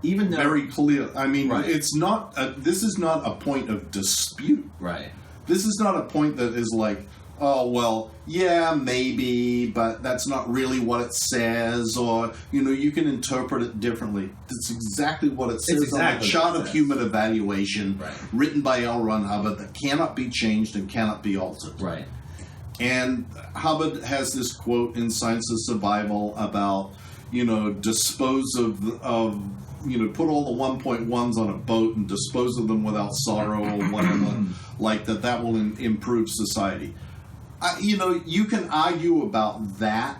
[SPEAKER 1] even though...
[SPEAKER 2] Very clear. I mean,
[SPEAKER 1] right.
[SPEAKER 2] It's not... this is not a point of dispute.
[SPEAKER 1] Right.
[SPEAKER 2] This is not a point that is like, oh, well, yeah, maybe, but that's not really what it says, or, you can interpret it differently. That's exactly what it says on the Chart of Human Evaluation,
[SPEAKER 1] right,
[SPEAKER 2] written by L. Ron Hubbard, that cannot be changed and cannot be altered.
[SPEAKER 1] Right.
[SPEAKER 2] And Hubbard has this quote in Science of Survival about, dispose of put all the 1.1s on a boat and dispose of them without sorrow or whatever, like that will improve society. You can argue about that,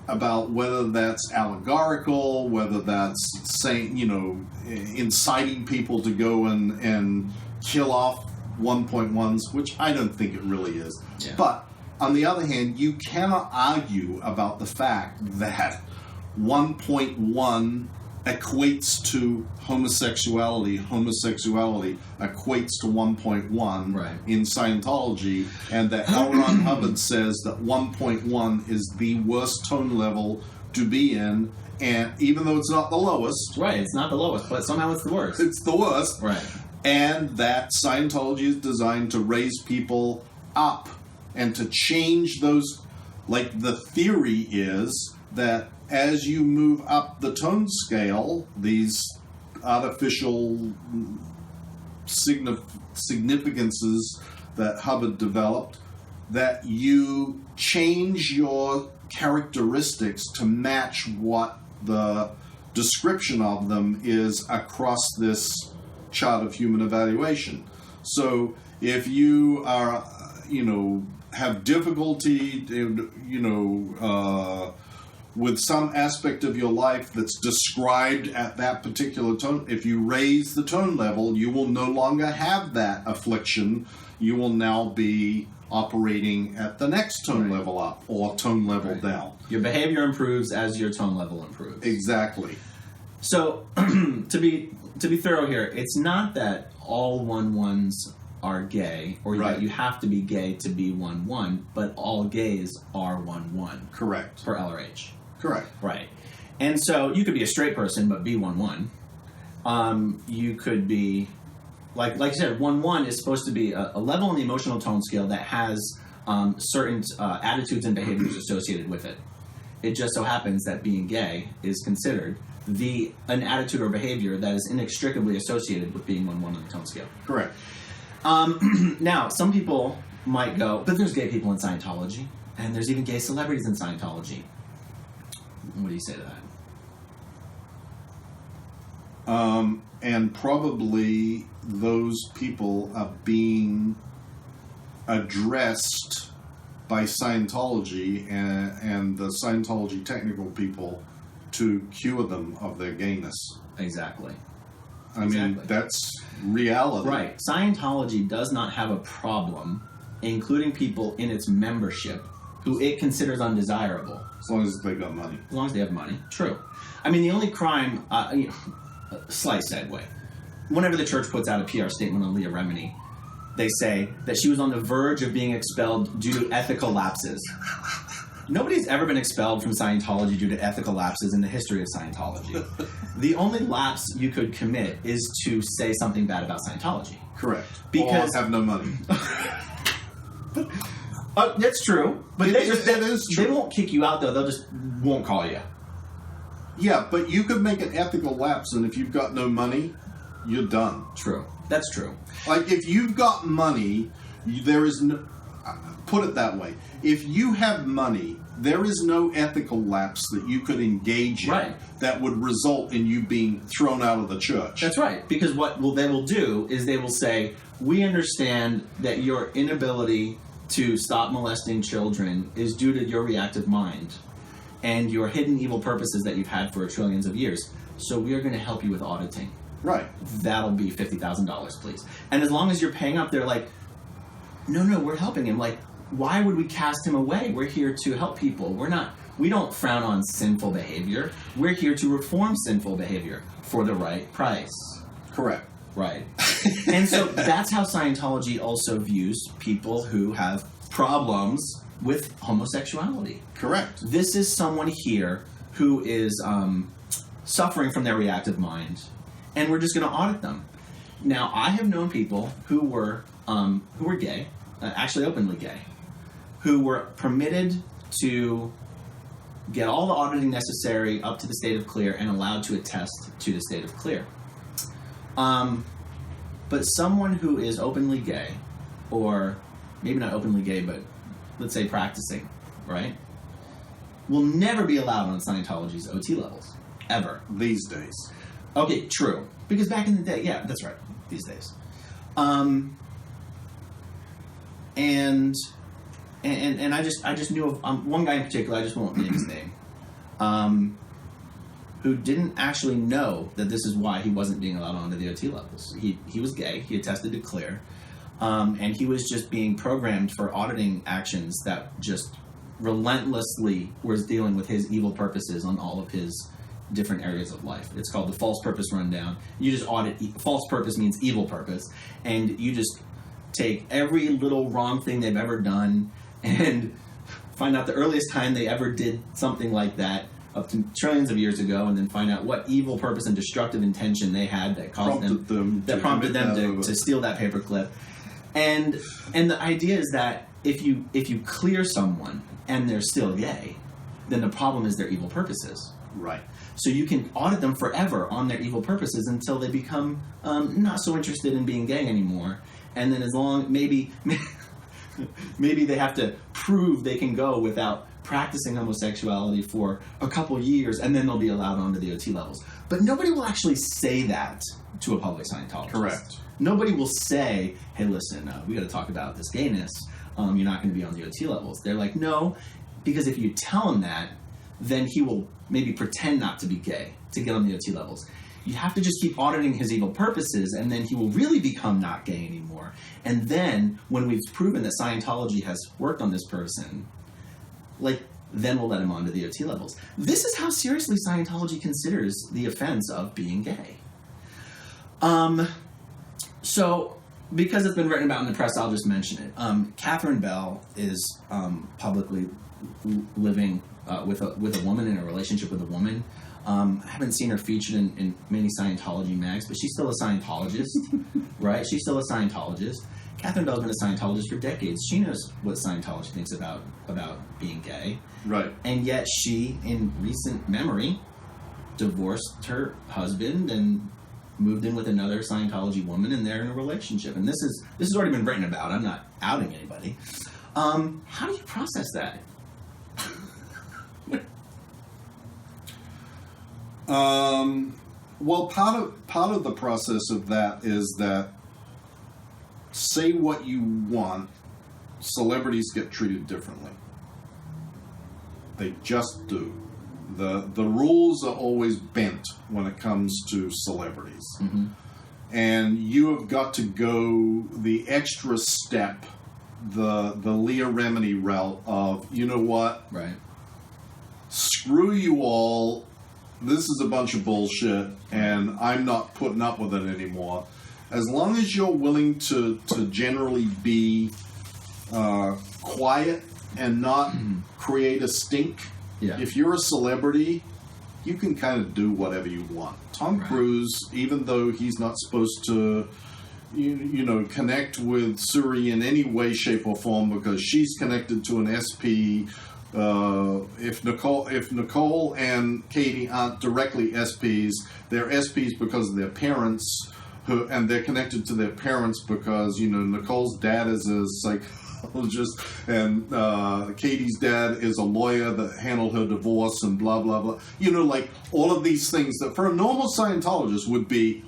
[SPEAKER 2] about whether that's allegorical, whether that's saying, inciting people to go and kill off 1.1s, which I don't think it really is.
[SPEAKER 1] Yeah.
[SPEAKER 2] But on the other hand, you cannot argue about the fact that 1.1 equates to homosexuality equates to 1.1
[SPEAKER 1] right,
[SPEAKER 2] in Scientology, and that L. Ron Hubbard says that 1.1 is the worst tone level to be in, and even though it's not the lowest...
[SPEAKER 1] Right, it's not the lowest, but somehow it's the worst.
[SPEAKER 2] It's the worst.
[SPEAKER 1] Right.
[SPEAKER 2] And that Scientology is designed to raise people up and to change those... Like, the theory is that as you move up the tone scale, these artificial significances that Hubbard developed, that you change your characteristics to match what the description of them is across this Chart of Human Evaluation. So if you are, have difficulty, with some aspect of your life that's described at that particular tone, if you raise the tone level, you will no longer have that affliction. You will now be operating at the next tone level up or tone level down.
[SPEAKER 1] Your behavior improves as your tone level improves.
[SPEAKER 2] Exactly.
[SPEAKER 1] So, to be thorough here, it's not that all 1-1s are gay, or that you have to be gay to be 1-1, but all gays are 1-1.
[SPEAKER 2] Correct.
[SPEAKER 1] For LRH.
[SPEAKER 2] Correct.
[SPEAKER 1] Right. And so you could be a straight person but be 1-1. You could be, like you said, 1-1 is supposed to be a level in the emotional tone scale that has certain attitudes and behaviors associated with it. It just so happens that being gay is considered an attitude or behavior that is inextricably associated with being 1-1 on the tone scale.
[SPEAKER 2] Correct.
[SPEAKER 3] Now, some people might go, but there's gay people in Scientology, and there's even gay celebrities in Scientology. What do you say to that?
[SPEAKER 2] And probably those people are being addressed by Scientology and the Scientology technical people to cure them of their gayness.
[SPEAKER 3] Exactly.
[SPEAKER 2] I mean, that's reality.
[SPEAKER 3] Right. Scientology does not have a problem including people in its membership who it considers undesirable.
[SPEAKER 2] As long as they've got money.
[SPEAKER 3] As long as they have money. True. I mean, the only crime... slight segue. Whenever the church puts out a PR statement on Leah Remini, they say that she was on the verge of being expelled due to ethical lapses. Nobody's ever been expelled from Scientology due to ethical lapses in the history of Scientology. The only lapse you could commit is to say something bad about Scientology.
[SPEAKER 2] Correct.
[SPEAKER 3] Because
[SPEAKER 2] or have no money.
[SPEAKER 3] That's true. But
[SPEAKER 2] it is true.
[SPEAKER 3] They won't kick you out, though. They'll just won't call you.
[SPEAKER 2] Yeah, but you could make an ethical lapse, and if you've got no money, you're done.
[SPEAKER 3] True. That's true.
[SPEAKER 2] Like, if you've got money, there is no... Put it that way. If you have money, there is no ethical lapse that you could engage in that would result in you being thrown out of the church.
[SPEAKER 3] That's right. Because what they will do is they will say, we understand that your inability to stop molesting children is due to your reactive mind and your hidden evil purposes that you've had for trillions of years. So we are going to help you with auditing. Right. That'll be $50,000, please. And as long as you're paying up, they're like, no, we're helping him. Like, why would we cast him away? We're here to help people. We don't frown on sinful behavior. We're here to reform sinful behavior for the right price.
[SPEAKER 2] Correct.
[SPEAKER 3] Right. And so that's how Scientology also views people who have problems with homosexuality.
[SPEAKER 2] Correct.
[SPEAKER 3] This is someone here who is suffering from their reactive mind, and we're just going to audit them. Now, I have known people who were gay, actually openly gay, who were permitted to get all the auditing necessary up to the state of clear and allowed to attest to the state of clear. But someone who is openly gay, or maybe not openly gay, but let's say practicing, right, will never be allowed on Scientology's OT levels. Ever.
[SPEAKER 2] These days.
[SPEAKER 3] Okay, true. Because back in the day, yeah, that's right, these days. And I just knew of one guy in particular, I just won't name his name, who didn't actually know that this is why he wasn't being allowed onto the OT levels. He was gay, he attested to clear, and he was just being programmed for auditing actions that just relentlessly was dealing with his evil purposes on all of his different areas of life. It's called the false purpose rundown. You just audit, false purpose means evil purpose, and you just take every little wrong thing they've ever done and find out the earliest time they ever did something like that up to trillions of years ago, and then find out what evil purpose and destructive intention they had that prompted them to steal that paperclip. And the idea is that if you clear someone and they're still gay, then the problem is their evil purposes.
[SPEAKER 2] Right.
[SPEAKER 3] So you can audit them forever on their evil purposes until they become not so interested in being gay anymore. And then maybe they have to prove they can go without practicing homosexuality for a couple years, and then they'll be allowed onto the OT levels. But nobody will actually say that to a public Scientologist.
[SPEAKER 2] Correct.
[SPEAKER 3] Nobody will say, hey, listen, we got to talk about this gayness. You're not going to be on the OT levels. They're like, no, because if you tell him that, then he will maybe pretend not to be gay to get on the OT levels. You have to just keep auditing his evil purposes, and then he will really become not gay anymore. And then, when we've proven that Scientology has worked on this person, then we'll let him onto the OT levels. This is how seriously Scientology considers the offense of being gay. So, because it's been written about in the press, I'll just mention it. Catherine Bell is publicly living with a woman, in a relationship with a woman. I haven't seen her featured in many Scientology mags, but she's still a Scientologist, right? She's still a Scientologist. Catherine Bell's been a Scientologist for decades. She knows what Scientology thinks about being gay.
[SPEAKER 2] Right.
[SPEAKER 3] And yet she, in recent memory, divorced her husband and moved in with another Scientology woman, and they're in a relationship. And this has already been written about. I'm not outing anybody. How do you process that?
[SPEAKER 2] Well, part of the process of that is that, say what you want, celebrities get treated differently. They just do. The rules are always bent when it comes to celebrities.
[SPEAKER 3] Mm-hmm.
[SPEAKER 2] And you have got to go the extra step, the Leah Remini route of, you know what?
[SPEAKER 3] Right.
[SPEAKER 2] Screw you all. This is a bunch of bullshit, and I'm not putting up with it anymore. As long as you're willing to generally be quiet and not create a stink, if you're a celebrity, you can kind of do whatever you want. Tom Cruise, even though he's not supposed to, connect with Suri in any way, shape, or form because she's connected to an SP. If Nicole and Katie aren't directly SPs, they're SPs because of their parents, and they're connected to their parents because, Nicole's dad is a psychologist and Katie's dad is a lawyer that handled her divorce and blah, blah, blah. All of these things that for a normal Scientologist would be,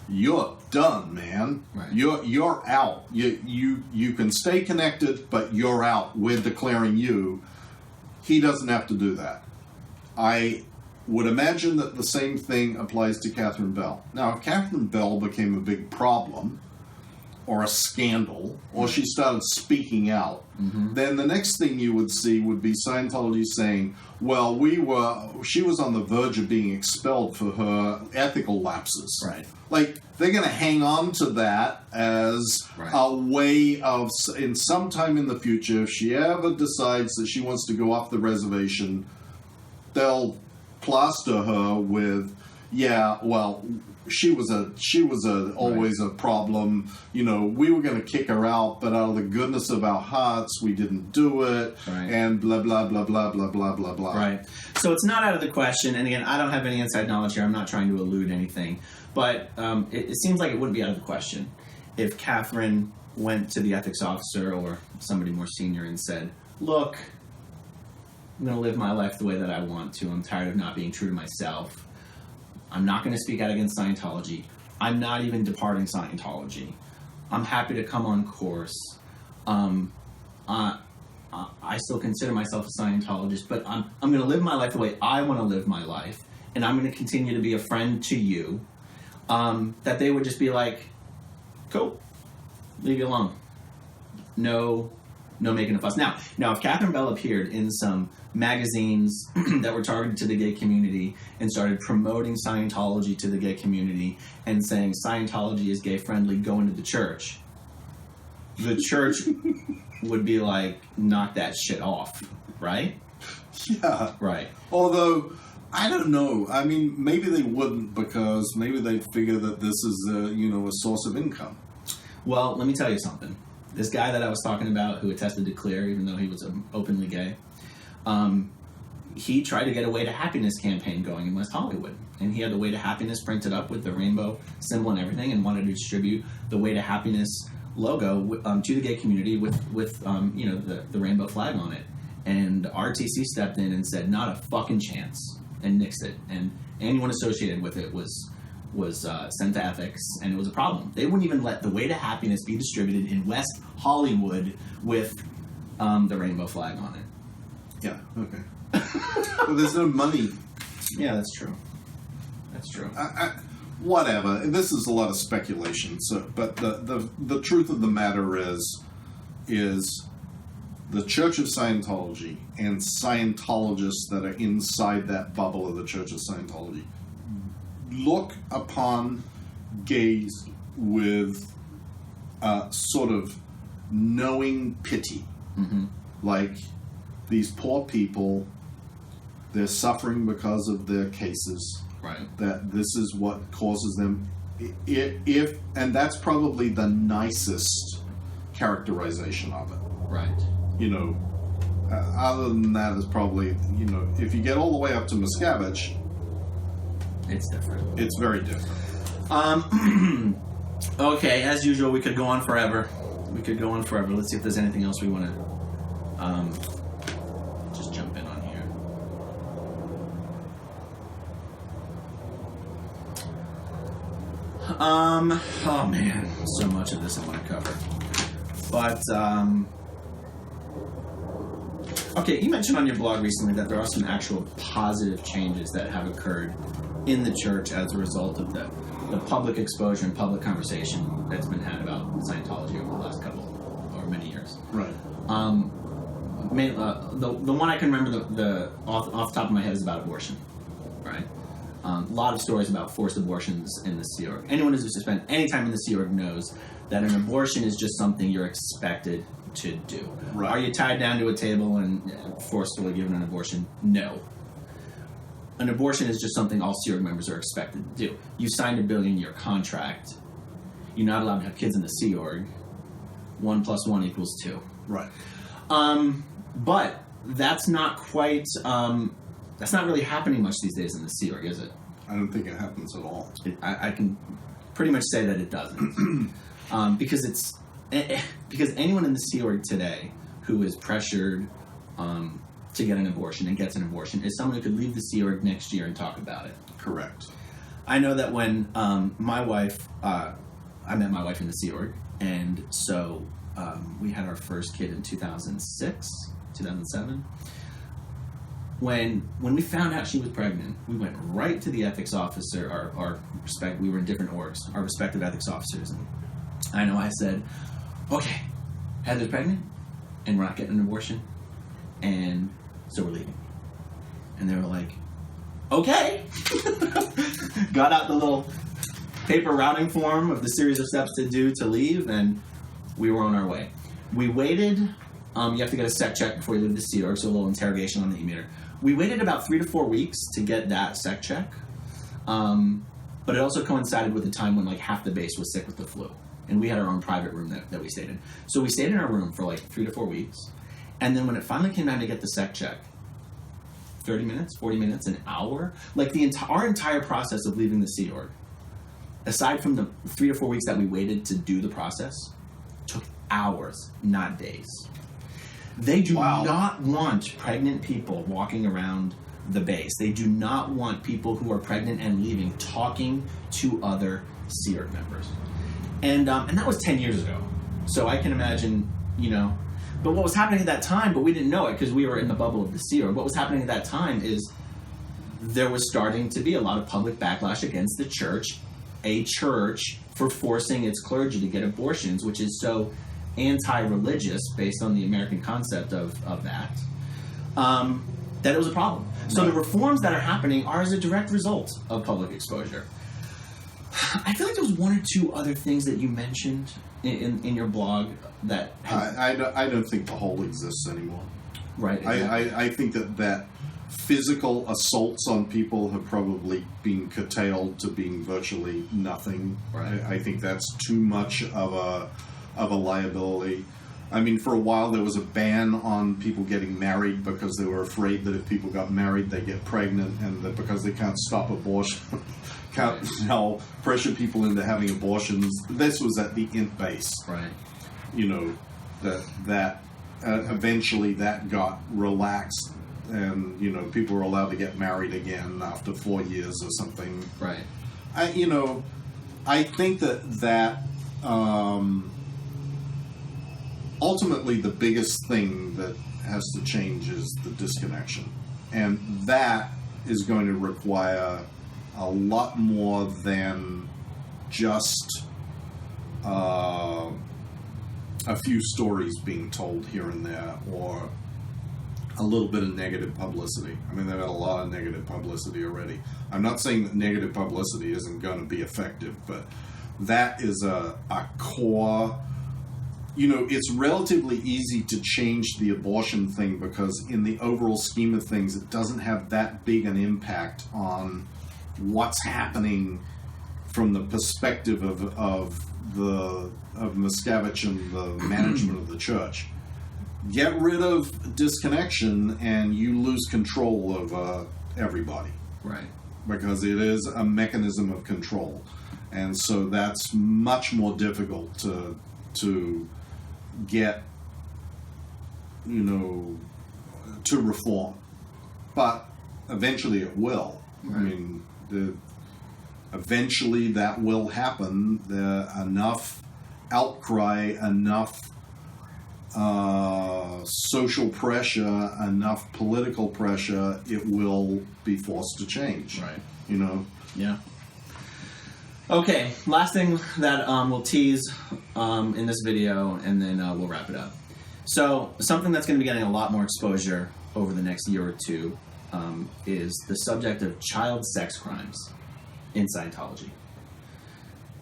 [SPEAKER 2] you're done, man.
[SPEAKER 3] Right.
[SPEAKER 2] You're out. You can stay connected, but you're out. We're declaring you. He doesn't have to do that. I would imagine that the same thing applies to Catherine Bell. Now, if Catherine Bell became a big problem, or a scandal, or she started speaking out, then the next thing you would see would be Scientology saying, well, she was on the verge of being expelled for her ethical lapses.
[SPEAKER 3] Right.
[SPEAKER 2] They're going to hang on to that as a way of, in some time in the future, if she ever decides that she wants to go off the reservation, they'll plaster her with, she was always a problem. We were going to kick her out, but out of the goodness of our hearts, we didn't do it, and blah, blah, blah, blah, blah, blah, blah, blah.
[SPEAKER 3] Right. So it's not out of the question, and again, I don't have any inside knowledge here. I'm not trying to elude anything, but it seems like it wouldn't be out of the question if Catherine went to the ethics officer or somebody more senior and said, look, I'm going to live my life the way that I want to. I'm tired of not being true to myself. I'm not going to speak out against Scientology. I'm not even departing Scientology. I'm happy to come on course. I still consider myself a Scientologist, but I'm going to live my life the way I want to live my life, and I'm going to continue to be a friend to you. That they would just be like, cool, leave you alone. No making a fuss. Now, if Catherine Bell appeared in some magazines that were targeted to the gay community and started promoting Scientology to the gay community and saying Scientology is gay friendly, go into the church would be like, knock that shit off, right?
[SPEAKER 2] Yeah.
[SPEAKER 3] Right.
[SPEAKER 2] Although, I don't know. I mean, maybe they wouldn't because maybe they'd figure that this is a source of income.
[SPEAKER 3] Well, let me tell you something. This guy that I was talking about who attested to clear, even though he was openly gay, he tried to get a Way to Happiness campaign going in West Hollywood. And he had the Way to Happiness printed up with the rainbow symbol and everything and wanted to distribute the Way to Happiness logo to the gay community with the rainbow flag on it. And RTC stepped in and said, not a fucking chance, and nixed it. And anyone associated with it was sent to ethics, and it was a problem. They wouldn't even let The Way to Happiness be distributed in West Hollywood with the rainbow flag on it.
[SPEAKER 2] Yeah, okay. Well, there's no money.
[SPEAKER 3] Yeah, that's true. That's true.
[SPEAKER 2] Whatever. This is a lot of speculation. So, but the truth of the matter is the Church of Scientology and Scientologists that are inside that bubble of the Church of Scientology look upon gays with sort of knowing pity.
[SPEAKER 3] Mm-hmm.
[SPEAKER 2] Like, these poor people, they're suffering because of their cases.
[SPEAKER 3] Right.
[SPEAKER 2] That this is what causes them. And that's probably the nicest characterization of it.
[SPEAKER 3] Right.
[SPEAKER 2] Other than that is probably, if you get all the way up to Miscavige,
[SPEAKER 3] It's different.
[SPEAKER 2] it's very different.
[SPEAKER 3] Okay, as usual, we could go on forever. Let's see if there's anything else we want to just jump in on here. Oh man, so much of this I want to cover. But, okay, you mentioned on your blog recently that there are some actual positive changes that have occurred in the church as a result of the public exposure and public conversation that's been had about Scientology over the last couple or many years.
[SPEAKER 2] Right.
[SPEAKER 3] The one I can remember the off the top of my head is about abortion, right? A lot of stories about forced abortions in the Sea Org. Anyone who's spent any time in the Sea Org knows that an abortion is just something you're expected to do.
[SPEAKER 2] Right.
[SPEAKER 3] Are you tied down to a table and forcefully given an abortion? No. An abortion is just something all Sea Org members are expected to do. You signed a billion-year contract. You're not allowed to have kids in the Sea Org. 1 + 1 = 2.
[SPEAKER 2] Right.
[SPEAKER 3] But that's not quite... that's not really happening much these days in the Sea Org, is it?
[SPEAKER 2] I don't think it happens at all.
[SPEAKER 3] I can pretty much say that it doesn't. Because anyone in the Sea Org today who is pressured to get an abortion and gets an abortion is someone who could leave the Sea Org next year and talk about it.
[SPEAKER 2] Correct.
[SPEAKER 3] I know that when my wife, I met my wife in the Sea Org, and so we had our first kid in 2006, 2007. When we found out she was pregnant, we went right to the ethics officer, we were in different orgs, our respective ethics officers. And I know I said, okay, Heather's pregnant, and we're not getting an abortion, and so we're leaving. And they were like, okay. Got out the little paper routing form of the series of steps to do to leave, and we were on our way. We waited, you have to get a sec check before you leave the Sea Org, so a little interrogation on the e-meter. We waited about 3 to 4 weeks to get that sec check, but it also coincided with the time when like half the base was sick with the flu, and we had our own private room that we stayed in. So we stayed in our room for like 3 to 4 weeks, and then when it finally came time to get the sec check, 30 minutes, 40 minutes, an hour, like our entire process of leaving the Sea Org, aside from the 3 to 4 weeks that we waited to do the process, took hours, not days. They do not want pregnant people walking around the base. They do not want people who are pregnant and leaving talking to other Sea Org members. And that was 10 years ago. So I can imagine, but what was happening at that time, but we didn't know it because we were in the bubble of the Sea Org. What was happening at that time is there was starting to be a lot of public backlash against the church, a church for forcing its clergy to get abortions, which is so anti-religious based on the American concept of that, that it was a problem. So the reforms that are happening are as a direct result of public exposure. I feel like there was 1 or 2 other things that you mentioned in your blog that...
[SPEAKER 2] I don't think the whole exists anymore.
[SPEAKER 3] Right. Exactly.
[SPEAKER 2] I think that physical assaults on people have probably been curtailed to being virtually nothing.
[SPEAKER 3] Right.
[SPEAKER 2] I think that's too much of a liability. I mean, for a while there was a ban on people getting married because they were afraid that if people got married, they'd get pregnant, and that because they can't stop abortion, can't pressure people into having abortions. This was at the nth base.
[SPEAKER 3] Right.
[SPEAKER 2] That eventually that got relaxed, and people were allowed to get married again after 4 years or something.
[SPEAKER 3] Right.
[SPEAKER 2] I think that ultimately the biggest thing that has to change is the disconnection, and that is going to require a lot more than just a few stories being told here and there, or a little bit of negative publicity. I mean, they've had a lot of negative publicity already. I'm not saying that negative publicity isn't going to be effective, but that is a core. It's relatively easy to change the abortion thing because in the overall scheme of things, it doesn't have that big an impact on what's happening from the perspective of Miscavige and the management of the church. Get rid of disconnection and you lose control of everybody.
[SPEAKER 3] Right.
[SPEAKER 2] Because it is a mechanism of control. And so that's much more difficult to get, to reform. But eventually it will.
[SPEAKER 3] Right.
[SPEAKER 2] I mean, eventually that will happen. Enough outcry, enough social pressure, enough political pressure, it will be forced to change.
[SPEAKER 3] Right.
[SPEAKER 2] Yeah.
[SPEAKER 3] Okay, last thing that we'll tease in this video, and then we'll wrap it up. So, something that's going to be getting a lot more exposure over the next year or two is the subject of child sex crimes in Scientology.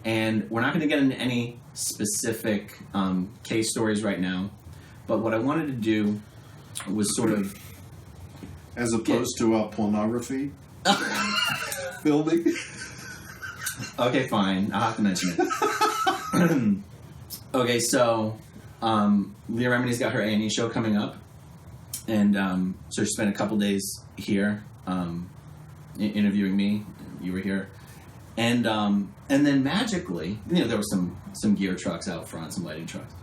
[SPEAKER 3] And we're not going to get into any specific case stories right now, but what I wanted to do was sort of...
[SPEAKER 2] As opposed to pornography filming?
[SPEAKER 3] Okay, fine. I'll have to mention it. Okay, so Leah Remini's got her A&E show coming up, and so she spent a couple days here interviewing me. You were here, and then magically, there were some gear trucks out front, some lighting trucks.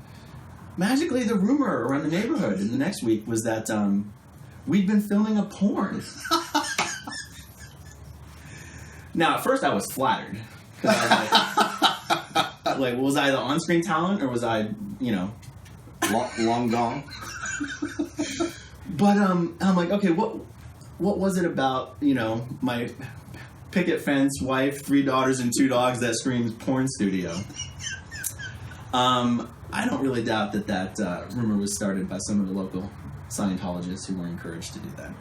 [SPEAKER 3] Magically, the rumor around the neighborhood in the next week was that we'd been filming a porn. Now, at first I was flattered. Because I was like, was I the on-screen talent, or was I,
[SPEAKER 2] long gone?
[SPEAKER 3] But I'm like, okay, what was it about, my picket fence wife, 3 daughters, and 2 dogs that screams porn studio? I don't really doubt that rumor was started by some of the local Scientologists who were encouraged to do that.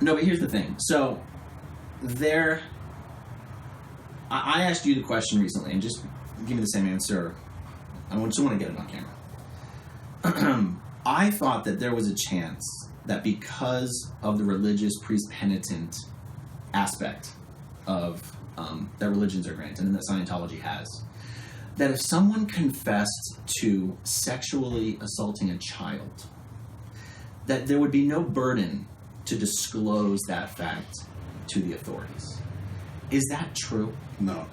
[SPEAKER 3] No, but here's the thing. So, I asked you the question recently, and just give me the same answer. I just want to get it on camera. I thought that there was a chance that because of the religious priest penitent aspect of that religions are granted and that Scientology has, that if someone confessed to sexually assaulting a child, that there would be no burden to disclose that fact to the authorities. Is that true?
[SPEAKER 2] No.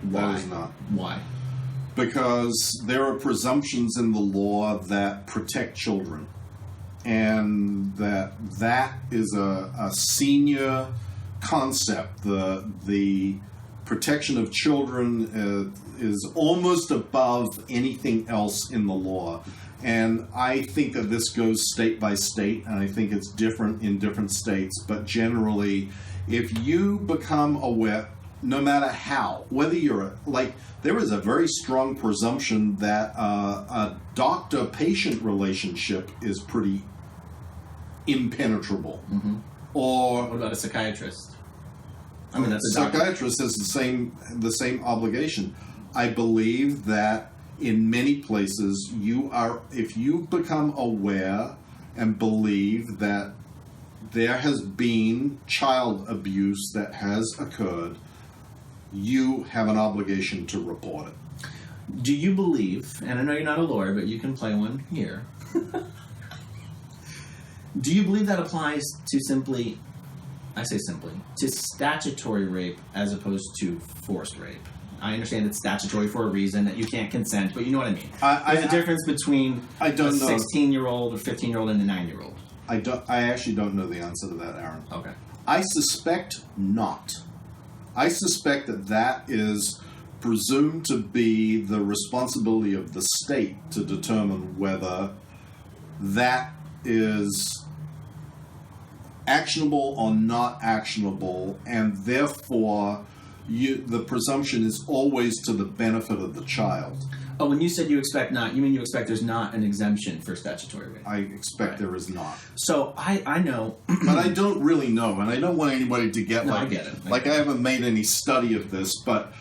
[SPEAKER 3] Why?
[SPEAKER 2] That is not.
[SPEAKER 3] Why?
[SPEAKER 2] Because there are presumptions in the law that protect children, and that is a senior concept. The protection of children is almost above anything else in the law. And I think that this goes state by state, and I think it's different in different states. But generally, if you become aware, no matter how, whether you're there is a very strong presumption that a doctor-patient relationship is pretty impenetrable.
[SPEAKER 3] Mm-hmm.
[SPEAKER 2] Or
[SPEAKER 3] what about a psychiatrist? I mean, that's a doctor.
[SPEAKER 2] Psychiatrist has the same obligation. I believe that in many places if you become aware and believe that there has been child abuse that has occurred, you have an obligation to report it.
[SPEAKER 3] Do you believe, and I know you're not a lawyer, but you can play one here. Do you believe that applies to simply, I say simply, to statutory rape as opposed to forced rape? I understand it's statutory for a reason, that you can't consent, but you know what I mean. There's a difference between a 16-year-old or 15-year-old and a 9-year-old.
[SPEAKER 2] I actually don't know the answer to that, Aaron.
[SPEAKER 3] Okay.
[SPEAKER 2] I suspect not. I suspect that is presumed to be the responsibility of the state to determine whether that is actionable or not actionable, and therefore the presumption is always to the benefit of the child.
[SPEAKER 3] Oh, when you said you expect not, you mean you expect there's not an exemption for statutory rape?
[SPEAKER 2] I expect there is not.
[SPEAKER 3] So I know,
[SPEAKER 2] but I don't really know, and I don't want anybody to get
[SPEAKER 3] I get it.
[SPEAKER 2] I haven't made any study of this, but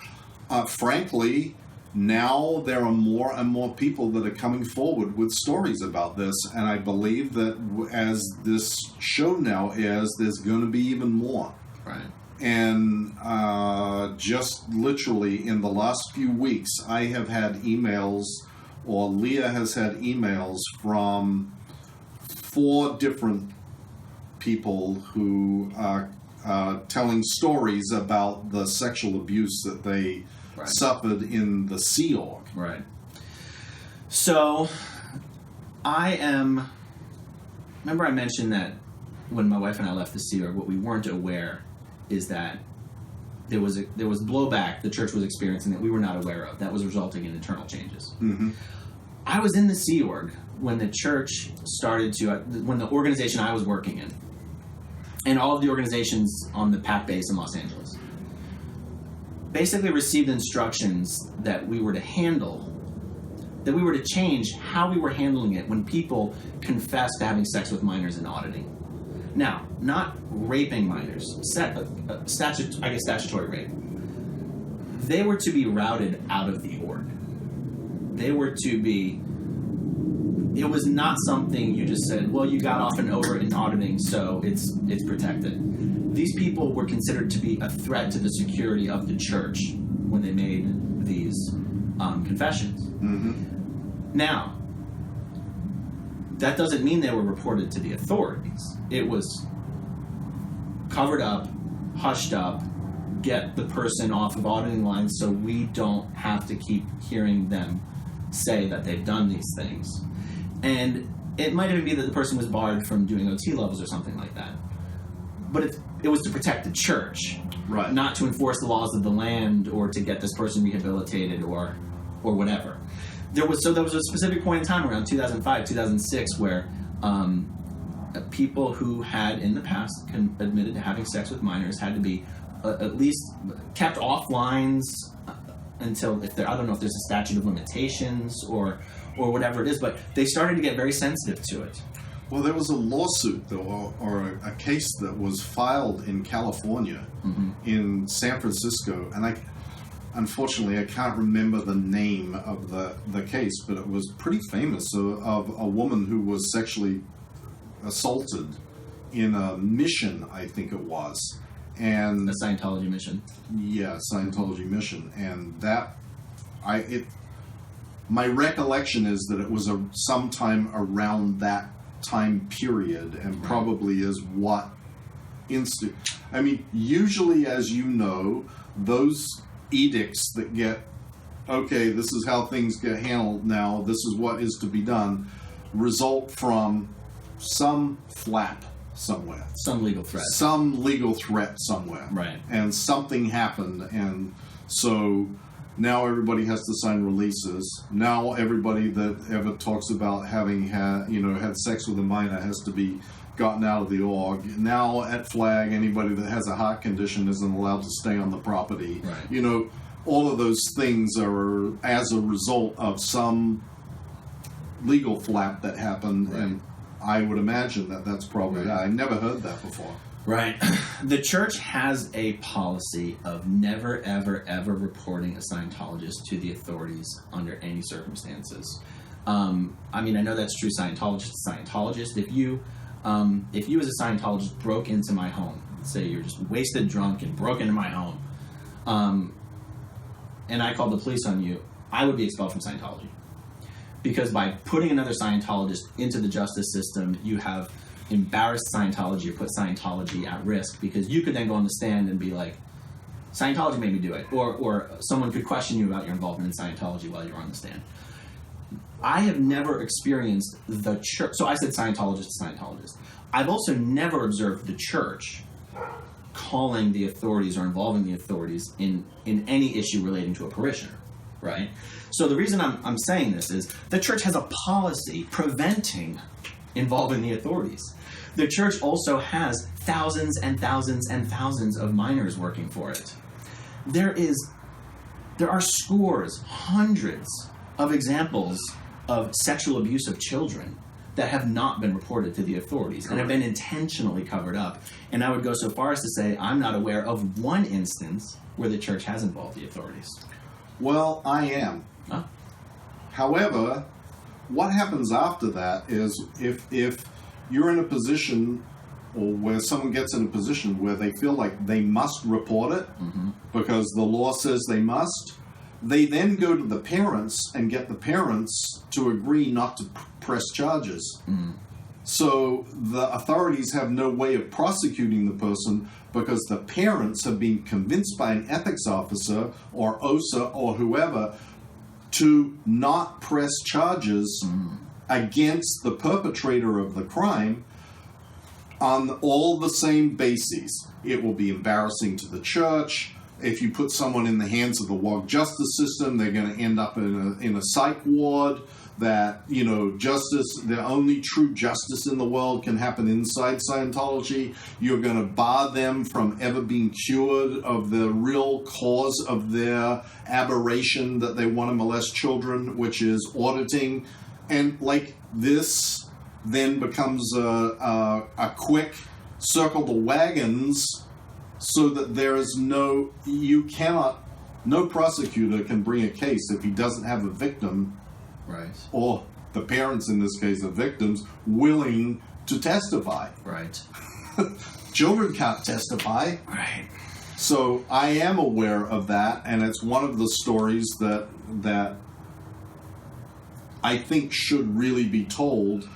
[SPEAKER 2] frankly, now there are more and more people that are coming forward with stories about this, and I believe that as this show now airs, there's going to be even more.
[SPEAKER 3] Right.
[SPEAKER 2] And just literally in the last few weeks, I have had emails, or Leah has had emails from 4 different people who are telling stories about the sexual abuse that they suffered in the Sea Org.
[SPEAKER 3] Right. So, remember I mentioned that when my wife and I left the Sea Org, what we weren't aware is that there was blowback the church was experiencing that we were not aware of, that was resulting in internal changes.
[SPEAKER 2] Mm-hmm.
[SPEAKER 3] I was in the Sea Org when the church started to, when the organization I was working in, and all of the organizations on the PAC base in Los Angeles, basically received instructions that we were to change how we were handling it when people confessed to having sex with minors in auditing. Now, not raping minors, statutory rape. They were to be routed out of the org. They were to be, it was not something you just said, well, you got off and over in auditing, so it's protected. These people were considered to be a threat to the security of the church when they made these confessions.
[SPEAKER 2] Mm-hmm.
[SPEAKER 3] Now, that doesn't mean they were reported to the authorities. It was covered up, hushed up, get the person off of auditing lines so we don't have to keep hearing them say that they've done these things. And it might even be that the person was barred from doing OT levels or something like that. But it was to protect the church,
[SPEAKER 2] right?
[SPEAKER 3] Not to enforce the laws of the land or to get this person rehabilitated or whatever. There was a specific point in time around 2005, 2006 where people who had in the past admitted to having sex with minors had to be at least kept off lines until I don't know if there's a statute of limitations or whatever it is, but they started to get very sensitive to it.
[SPEAKER 2] Well, there was a lawsuit or a case that was filed in California,
[SPEAKER 3] mm-hmm.
[SPEAKER 2] in San Francisco, and unfortunately, I can't remember the name of the case, but it was pretty famous, of a woman who was sexually assaulted in a mission, I think it was. And
[SPEAKER 3] a Scientology mission.
[SPEAKER 2] Yeah, Scientology mission. And my recollection is that it was sometime around that time period, and probably is what I mean, usually, as you know, those edicts that get, okay, this is how things get handled now, this is what is to be done, result from some flap somewhere.
[SPEAKER 3] Some legal threat.
[SPEAKER 2] Some legal threat somewhere.
[SPEAKER 3] Right.
[SPEAKER 2] And something happened, and so now everybody has to sign releases. Now everybody that ever talks about having had sex with a minor has to be gotten out of the org. Now at Flag, anybody that has a heart condition isn't allowed to stay on the property.
[SPEAKER 3] Right.
[SPEAKER 2] All of those things are as a result of some legal flap that happened, right. And I would imagine that's probably right. I never heard that before.
[SPEAKER 3] Right. The church has a policy of never, ever, ever reporting a Scientologist to the authorities under any circumstances. I know that's true Scientologist. If you as a Scientologist broke into my home, say you're just wasted drunk and broke into my home, and I called the police on you, I would be expelled from Scientology. Because by putting another Scientologist into the justice system, you have embarrassed Scientology or put Scientology at risk, because you could then go on the stand and be like, Scientology made me do it. Or someone could question you about your involvement in Scientology while you're on the stand. I have never experienced the church. So I said Scientologist to Scientologist. I've also never observed the church calling the authorities or involving the authorities in any issue relating to a parishioner, right? So the reason I'm saying this is the church has a policy preventing involving the authorities. The church also has thousands and thousands and thousands of minors working for it. There are scores, hundreds of examples of sexual abuse of children that have not been reported to the authorities and have been intentionally covered up. And I would go so far as to say I'm not aware of one instance where the church has involved the authorities.
[SPEAKER 2] Well, I am.
[SPEAKER 3] Huh?
[SPEAKER 2] However, what happens after that is if you're in a position, or where someone gets in a position where they feel like they must report it because the law says they must, they then go to the parents and get the parents to agree not to press charges. So the authorities have no way of prosecuting the person because the parents have been convinced by an ethics officer or OSA or whoever to not press charges against the perpetrator of the crime on all the same bases. It will be embarrassing to the church. If you put someone in the hands of the woke justice system, they're going to end up in a psych ward. That, you know, justice, the only true justice in the world can happen inside Scientology. You're going to bar them from ever being cured of the real cause of their aberration that they want to molest children, which is auditing. And like this then becomes a quick circle the wagons so that there is no prosecutor can bring a case if he doesn't have a victim.
[SPEAKER 3] Right.
[SPEAKER 2] Or the parents, in this case, of victims, willing to testify.
[SPEAKER 3] Right.
[SPEAKER 2] Children can't testify.
[SPEAKER 3] Right.
[SPEAKER 2] So I am aware of that, and it's one of the stories that I think should really be told.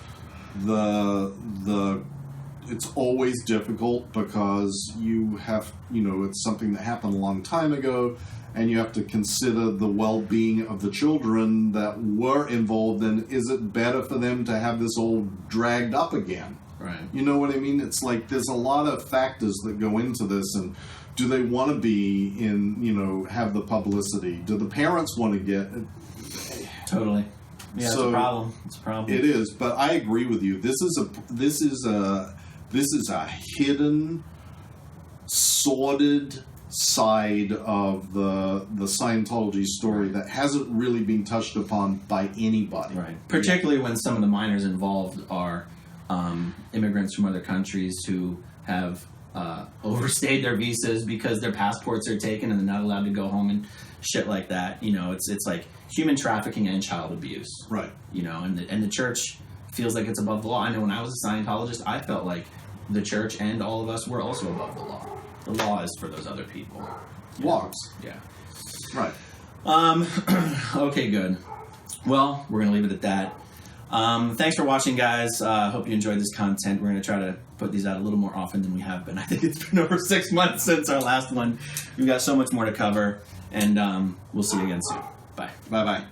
[SPEAKER 2] It's always difficult because it's something that happened a long time ago. And you have to consider the well-being of the children that were involved, and is it better for them to have this all dragged up again?
[SPEAKER 3] Right.
[SPEAKER 2] You know what I mean? It's like there's a lot of factors that go into this, and do they want to be have the publicity? Do the parents want to get it?
[SPEAKER 3] Totally. Yeah,
[SPEAKER 2] So,
[SPEAKER 3] it's a problem. It's a problem.
[SPEAKER 2] It is, but I agree with you. This is a hidden, sordid side of the Scientology story that hasn't really been touched upon by anybody.
[SPEAKER 3] Right. Particularly when some of the minors involved are immigrants from other countries who have overstayed their visas because their passports are taken and they're not allowed to go home and shit like that. You know, it's like human trafficking and child abuse.
[SPEAKER 2] Right.
[SPEAKER 3] You know, and the church feels like it's above the law. I know when I was a Scientologist, I felt like the church and all of us were also above the law. The law is for those other people.
[SPEAKER 2] Logs.
[SPEAKER 3] Yeah.
[SPEAKER 2] Right.
[SPEAKER 3] Okay, good. Well, we're going to leave it at that. Thanks for watching, guys. Hope you enjoyed this content. We're going to try to put these out a little more often than we have been. I think it's been over 6 months since our last one. We've got so much more to cover, and we'll see you again soon. Bye.
[SPEAKER 2] Bye-bye.